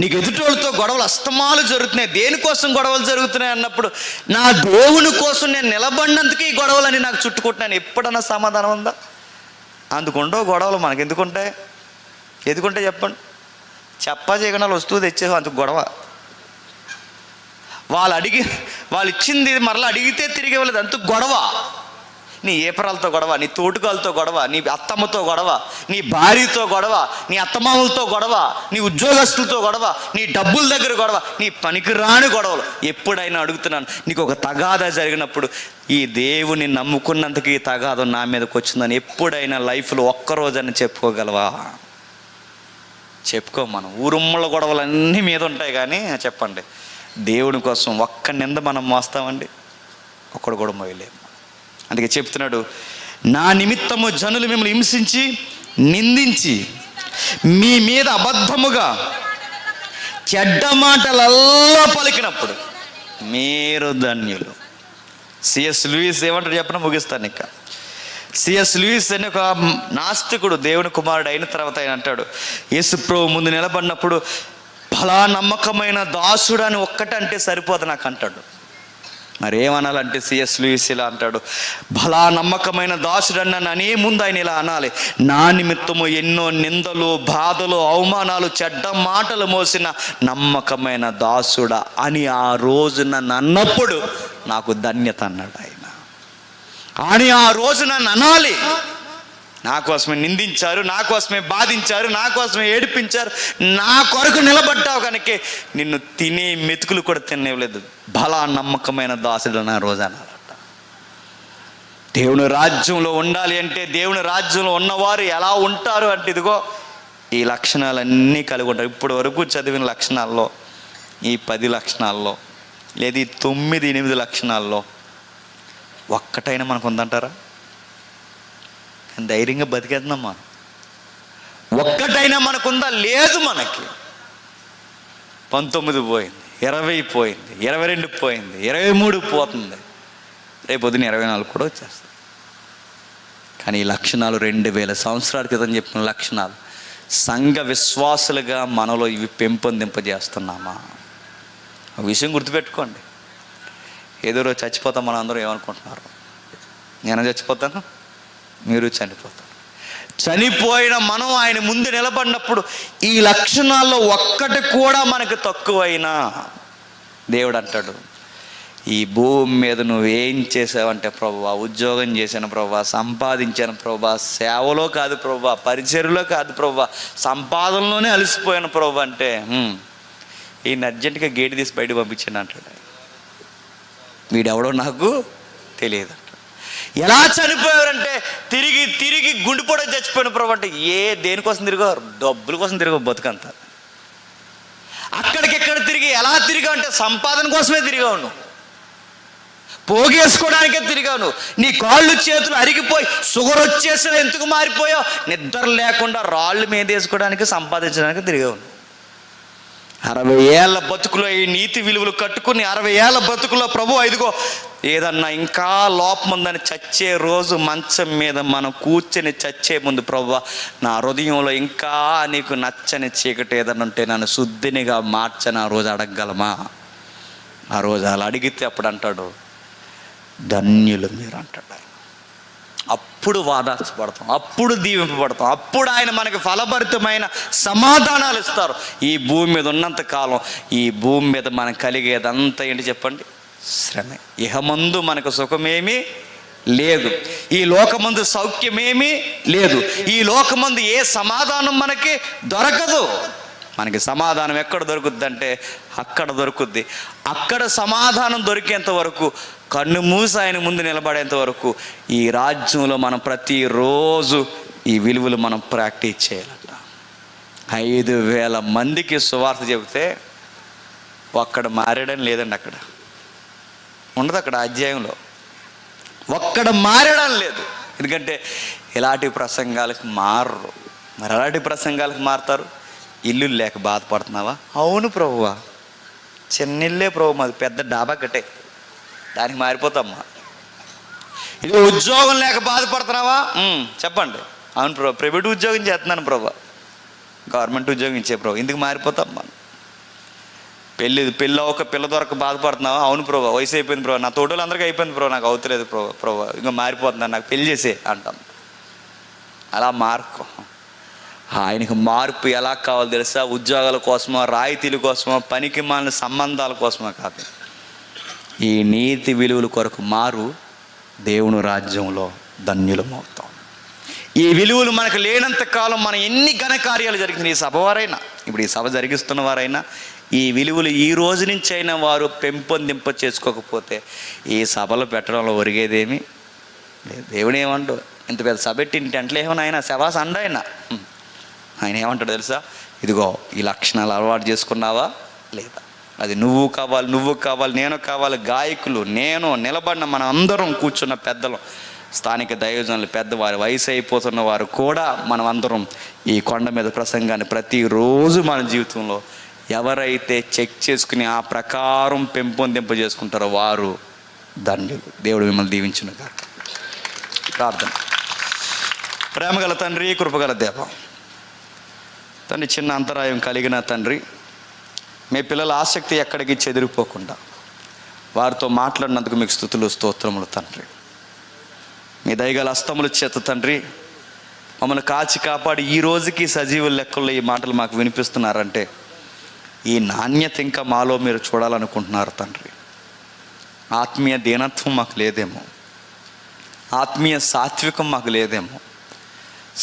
నీకు ఎదుటోళ్ళతో గొడవలు అస్తమాలు జరుగుతున్నాయి, దేనికోసం గొడవలు జరుగుతున్నాయి అన్నప్పుడు నా దేవుని కోసం నేను నిలబడినందుకే ఈ గొడవలని నాకు చుట్టుకుంటున్నాను ఎప్పుడన్నా సమాధానం ఉందా? అందుకుండవు గొడవలు. మనకి ఎందుకుంటాయి చెప్పండి. చెప్పా చేయకుండా వస్తువు తెచ్చేసావు, అందుకు గొడవ. వాళ్ళు ఇచ్చింది మరలా అడిగితే తిరిగి ఇవ్వలేదు, అంత గొడవ. నీ ఏపరాలతో గొడవ, నీ తోటుకాలతో గొడవ, నీ అత్తమ్మతో గొడవ, నీ భార్యతో గొడవ, నీ అత్తమామలతో గొడవ, నీ ఉద్యోగస్తులతో గొడవ, నీ డబ్బుల దగ్గర గొడవ, నీ పనికిరాని గొడవలు. ఎప్పుడైనా అడుగుతున్నాను, నీకు ఒక తగాదా జరిగినప్పుడు ఈ దేవుని నమ్ముకున్నందుకు ఈ తగాదం నా మీదకి వచ్చిందని ఎప్పుడైనా లైఫ్లో ఒక్కరోజని చెప్పుకోగలవా? చెప్పుకో. మనం ఊరుమ్మల గొడవలు అన్నీ మీద ఉంటాయి, కానీ చెప్పండి, దేవుని కోసం ఒక్క నింద మనం మోస్తామండి? ఒక్కడు కూడా మోయలేము. అందుకే చెప్తున్నాడు, నా నిమిత్తము జనులు మిమ్మల్ని హింసించి నిందించి మీ మీద అబద్ధముగా చెడ్డ మాటలల్లా పలికినప్పుడు మీరు ధన్యులు. సిఎస్ లూయిస్ ఏమంటారు చెప్పిన ముగిస్తాను ఇక. సిఎస్ లూయిస్ అనే ఒక నాస్తికుడు దేవుని కుమారుడు అయిన తర్వాత ఆయన అంటాడు, యేసు ప్రభువు ముందు నిలబడినప్పుడు ఫలా నమ్మకమైన దాసుడు అని ఒక్కటంటే సరిపోదు నాకు అంటాడు. మరి ఏమనాలంటే సిఎస్ లూయిస్ ఇలా అంటాడు, భలా నమ్మకమైన దాసుడన్న అనే ముందు ఆయన ఇలా అనాలి, నా నిమిత్తము ఎన్నో నిందలు, బాధలు, అవమానాలు, చెడ్డ మాటలు మోసిన నమ్మకమైన దాసుడా అని ఆ రోజు నన్ను అన్నప్పుడు నాకు ధన్యత అన్నాడు ఆయన. అని ఆ రోజు నన్ను అనాలి. నా కోసమే నిందించారు, నా కోసమే బాధించారు, నా కోసమే ఏడిపించారు, నా కొరకు నిలబడ్డావు కనుక నిన్ను తినే మెతుకులు కూడా తినేవలేదు, భలా నమ్మకమైన దాసుడు నా రోజు అనాలట. దేవుని రాజ్యంలో ఉండాలి అంటే, దేవుని రాజ్యంలో ఉన్నవారు ఎలా ఉంటారు అంటే, ఇదిగో ఈ లక్షణాలన్నీ కలిగి ఉంటారు. ఇప్పటి వరకు చదివిన లక్షణాల్లో, ఈ 10 లక్షణాల్లో, లేదా ఈ 9-8 లక్షణాల్లో ఒక్కటైనా మనకు ఉందంటారా? ధైర్యంగా బతికేద్దామా? ఒక్కటైనా మనకుందా? లేదు. మనకి 19 పోయింది, 20 పోయింది, 22 పోయింది, 23 పోతుంది, రేపు పొద్దున 24 కూడా వచ్చేస్తుంది. కానీ ఈ లక్షణాలు 2000 సంవత్సరాల క్రితం చెప్పిన లక్షణాలు సంఘ విశ్వాసులుగా మనలో ఇవి పెంపొందింపజేస్తున్నామా? ఒక విషయం గుర్తుపెట్టుకోండి, ఏదో రోజు చచ్చిపోతాం మనం అందరూ ఏమనుకుంటున్నారు? నేను చచ్చిపోతాను, మీరు చనిపోతారు. చనిపోయిన మనం ఆయన ముందు నిలబడినప్పుడు ఈ లక్షణాల్లో ఒక్కటి కూడా మనకు తక్కువైనా దేవుడు అంటాడు, ఈ భూమి మీద నువ్వేం చేసావంటే ప్రభువా, ఉద్యోగం చేశాను ప్రభువా, సంపాదించాను ప్రభువా, సేవలో కాదు ప్రభువా, పరిచర్యలో కాదు ప్రభువా, సంపాదనలోనే అలసిపోయాను ప్రభువా అంటే, ఈయన అర్జెంటుగా గేటు తీసి బయట పంపించాను అంటాడు. వీడెవడో నాకు తెలియదు. ఎలా చనిపోయారంటే, తిరిగి తిరిగి గుండెపోటు చచ్చిపోయిన ప్రభు అంటే, దేనికోసం తిరిగో? డబ్బుల కోసం తిరిగో బతుకంతా. అక్కడికెక్కడ తిరిగి ఎలా తిరిగావు అంటే, సంపాదన కోసమే తిరిగావు నువ్వు, పోగేసుకోవడానికే తిరిగావు. నీ కాళ్ళు చేతులు అరిగిపోయి షుగర్ వచ్చేసిన ఎందుకు మారిపోయావు? నిద్ర లేకుండా రాళ్ళు మీద వేసుకోవడానికి, సంపాదించడానికి తిరిగావు. 60 ఏళ్ళ బతుకులో ఈ నీతి విలువలు కట్టుకుని 60 ఏళ్ళ బతుకులో ప్రభు ఇదిగో ఏదన్నా ఇంకా లోపం ఉందని చచ్చే రోజు మంచం మీద మనం కూర్చొని చచ్చే ముందు ప్రభు, నా హృదయంలో ఇంకా నీకు నచ్చని చీకటి ఏదన్నా ఉంటే నన్ను శుద్ధినిగా మార్చని ఆ రోజు అడగగలమా? ఆ రోజు అలా అడిగితే అప్పుడు అంటాడు, ధన్యులు మీరు అంటాడు. అప్పుడు వాదార్చబడతాం, అప్పుడు దీవింపబడతాం, అప్పుడు ఆయన మనకి ఫలభరితమైన సమాధానాలు ఇస్తారు. ఈ భూమి మీద ఉన్నంత కాలం ఈ భూమి మీద మనకు కలిగేదంతా ఏంటి చెప్పండి? శ్రమే. ఇహమందు మనకు సుఖమేమీ లేదు, ఈ లోకమందు సౌఖ్యమేమీ లేదు, ఈ లోకమందు ఏ సమాధానం మనకి దొరకదు. మనకి సమాధానం ఎక్కడ దొరుకుద్ది అంటే అక్కడ దొరుకుద్ది. అక్కడ సమాధానం దొరికేంత వరకు, కన్ను మూసి ఆయన ముందు నిలబడేంత వరకు ఈ రాజ్యంలో మనం ప్రతిరోజు ఈ విలువలు మనం ప్రాక్టీస్ చేయాలంట. 5000 మందికి సువార్త చెబితే ఒక్కడ మారేయడం లేదండి, అక్కడ ఉండదు, అక్కడ అధ్యాయంలో ఒక్కడ మారడం లేదు. ఎందుకంటే ఇలాంటి ప్రసంగాలకు మారరు. మరి అలాంటి ప్రసంగాలకు మారుతారు. ఇల్లు లేక బాధపడుతున్నావా? అవును ప్రభువా, చిన్నిల్లే ప్రభు, మాది పెద్ద డాబా కట్టే, దానికి మారిపోతామ్మా. ఇది ఉద్యోగం లేక బాధపడుతున్నావా? చెప్పండి. అవును ప్రభు, ప్రైవేట్ ఉద్యోగం చేస్తున్నాను ప్రభు, గవర్నమెంట్ ఉద్యోగం ఇచ్చే ప్రభు, ఇందుకు మారిపోతామ్మా. పెళ్ళి ఒక పిల్ల దొరక బాధపడుతున్నావా? అవును ప్రభు, వయసు అయిపోయింది ప్రభు, నా తోటలు అందరికీ అయిపోయింది ప్రభు, నాకు అవుతలేదు ప్రభు, ఇంకా మారిపోతున్నాను, నాకు పెళ్లి చేసే అంటాం. అలా మార్కో. ఆయనకు మార్పు ఎలా కావాలో తెలుసా? ఉద్యోగాల కోసమో, రాయితీల కోసమో, పనికి మాలిన సంబంధాల కోసమో కాదు, ఈ నీతి విలువల కొరకు మారు. దేవుని రాజ్యంలో ధన్యులమవుతాం. ఈ విలువలు మనకు లేనంత కాలం మనం ఎన్ని ఘనకార్యాలు జరిగింది, ఈ సభ వారైనా, ఇప్పుడు ఈ సభ జరిగిస్తున్న వారైనా, ఈ విలువలు ఈ రోజు నుంచి అయినా వారు పెంపొందింప చేసుకోకపోతే ఈ సభలు పెట్టడంలో ఒరిగేదేమీ లేదు. దేవుడు ఏమంటాడు? ఇంత పెద్ద సభ పెట్టి ఇంటెంట్లో ఏమన్నా ఆయన శవాస అండ ఆయన ఏమంటాడు తెలుసా? ఇదిగో ఈ లక్షణాలు అలవాటు చేసుకున్నావా లేదా? అది నువ్వు కావాలి, నేను కావాలి, గాయకులు, నేను, నిలబడిన మనం అందరం, కూర్చున్న పెద్దలు, స్థానిక దైవజనులు, పెద్దవారు, వయసు అయిపోతున్న వారు కూడా మనం అందరం ఈ కొండ మీద ప్రసంగాన్ని ప్రతిరోజు మన జీవితంలో ఎవరైతే చెక్ చేసుకుని ఆ ప్రకారం పెంపొందింపజేసుకుంటారో వారు ధన్యులు. దేవుడు మిమ్మల్ని దీవించును గాక. ప్రార్థన. ప్రేమగల తండ్రి, కృపగల దేవ తండ్రి, చిన్న అంతరాయం కలిగిన తండ్రి, మీ పిల్లల ఆసక్తి ఎక్కడికి చెదిరిపోకుండా వారితో మాట్లాడినందుకు మీకు స్తుతులు స్తోత్రములు తండ్రి. మీ దయగల హస్తముల చేత తండ్రి మమ్మల్ని కాచి కాపాడి ఈ రోజుకి సజీవ లెక్కల్లో ఈ మాటలు మాకు వినిపిస్తున్నారంటే ఈ నాణ్యత ఇంకా మాలో మీరు చూడాలనుకుంటున్నారు తండ్రి. ఆత్మీయ దీనత్వం మాకు లేదేమో, ఆత్మీయ సాత్వికం మాకు లేదేమో,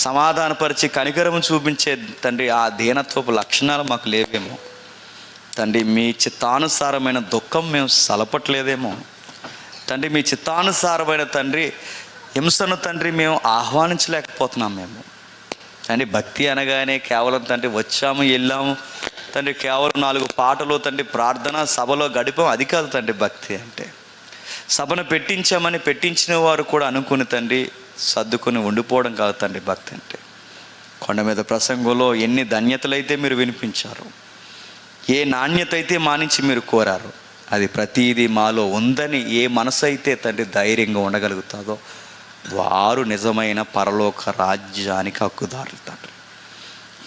సమాధానపరిచి కనికరము చూపించే తండ్రి ఆ దీనత్వపు లక్షణాలు మాకు లేవేమో తండ్రి. మీ చిత్తానుసారమైన దుఃఖం మేము సలపట్లేదేమో తండ్రి. మీ చిత్తానుసారమైన తండ్రి హింసను తండ్రి మేము ఆహ్వానించలేకపోతున్నాం మేము తండ్రి. భక్తి అనగానే కేవలం తండ్రి వచ్చాము వెళ్ళాము తండ్రి, కేవలం 4 పాటలు తండ్రి ప్రార్థన సభలో గడిపాం, అది కాదు తండ్రి భక్తి అంటే. సభను పెట్టించామని పెట్టించిన వారు కూడా అనుకుని తండ్రి సర్దుకొని ఉండిపోవడం కాదు తండ్రి భక్తి అంటే. కొండ మీద ప్రసంగంలో ఎన్ని ధన్యతలైతే మీరు వినిపించారు, ఏ నాణ్యత అయితే మా నుంచి మీరు కోరారు, అది ప్రతీది మాలో ఉందని ఏ మనసు అయితే తండ్రి ధైర్యంగా ఉండగలుగుతుందో వారు నిజమైన పరలోక రాజ్యానికి హక్కుదారులు తండ్రి.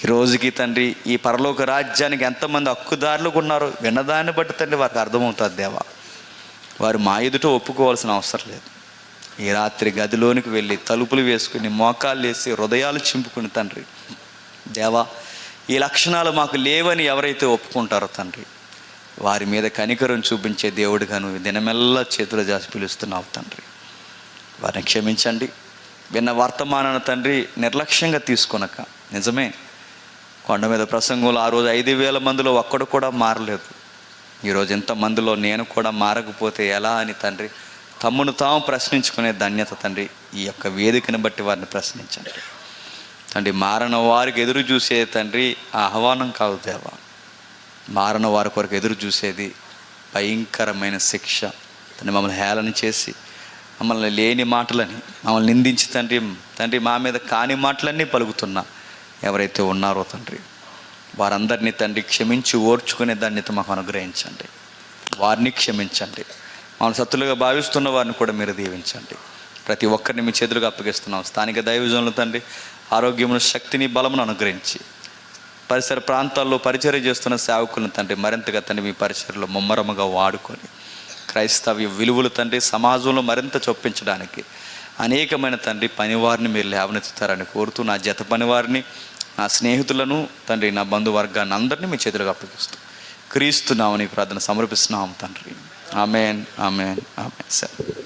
ఈ రోజుకి తండ్రి ఈ పరలోక రాజ్యానికి ఎంతమంది హక్కుదారులుగా ఉన్నారో విన్నదాన్ని బట్టి తండ్రి వారికి అర్థమవుతుంది దేవా. వారు మా ఎదుట ఒప్పుకోవాల్సిన అవసరం లేదు. ఈ రాత్రి గదిలోనికి వెళ్ళి తలుపులు వేసుకుని మోకాళ్ళు వేసి హృదయాలు చింపుకుని తండ్రి దేవా ఈ లక్షణాలు మాకు లేవని ఎవరైతే ఒప్పుకుంటారో తండ్రి వారి మీద కనికరం చూపించే దేవుడిగా నువ్వు దినమెల్లా చేతులు జాసి పిలుస్తున్నావు తండ్రి. వారిని క్షమించండి. విన్న వర్తమానాన్ని తండ్రి నిర్లక్ష్యంగా తీసుకొనక, నిజమే కొండ మీద ప్రసంగంలో ఆ రోజు 5,000 మందిలో ఒక్కడు కూడా మారలేదు. ఈరోజు ఇంతమందిలో నేను కూడా మారకపోతే ఎలా అని తండ్రి తమ్మును తాము ప్రశ్నించుకునే ధన్యత తండ్రి ఈ యొక్క వేదికను బట్టి వారిని ప్రశ్నించండి తండ్రి. మారణ వారికి ఎదురు చూసే తండ్రి ఆహ్వానం కాదు దేవా, మారణ వారి కొరకు ఎదురు చూసేది భయంకరమైన శిక్ష తండ్రి. మమ్మల్ని హేళన చేసి మమ్మల్ని లేని మాటలని మమ్మల్ని నిందించి తండ్రి మా మీద కాని మాటలన్నీ పలుకుతున్నా ఎవరైతే ఉన్నారో తండ్రి వారందరినీ తండ్రి క్షమించి ఓర్చుకునే ధన్యత మాకు అనుగ్రహించండి. వారిని క్షమించండి. మమ్మల్ని సత్తులుగా భావిస్తున్న వారిని కూడా మీరు దీవించండి. ప్రతి ఒక్కరిని మీ చేతులుగా అప్పగిస్తున్నాం. స్థానిక దైవజనులు తండ్రి ఆరోగ్యమును శక్తిని బలమును అనుగ్రహించి పరిసర ప్రాంతాల్లో పరిచర్య చేస్తున్న సేవకులను తండ్రి మరింతగా తండ్రి మీ పరిచర్యలో ముమ్మరముగా వాడుకొని క్రైస్తవ్య విలువలు తండ్రి సమాజంలో మరింత చొప్పించడానికి అనేకమైన తండ్రి పనివారిని మీరు లేవనెత్తుతారని కోరుతూ నా జత పనివారిని నా స్నేహితులను తండ్రి నా బంధువర్గాన్ని అందరినీ మీ చేతులుగా అప్పగిస్తూ క్రీస్తు నామమున ప్రార్థన సమర్పిస్తున్నాం తండ్రి. ఆమేన్ ఆమేన్ ఆమేన్. సరే.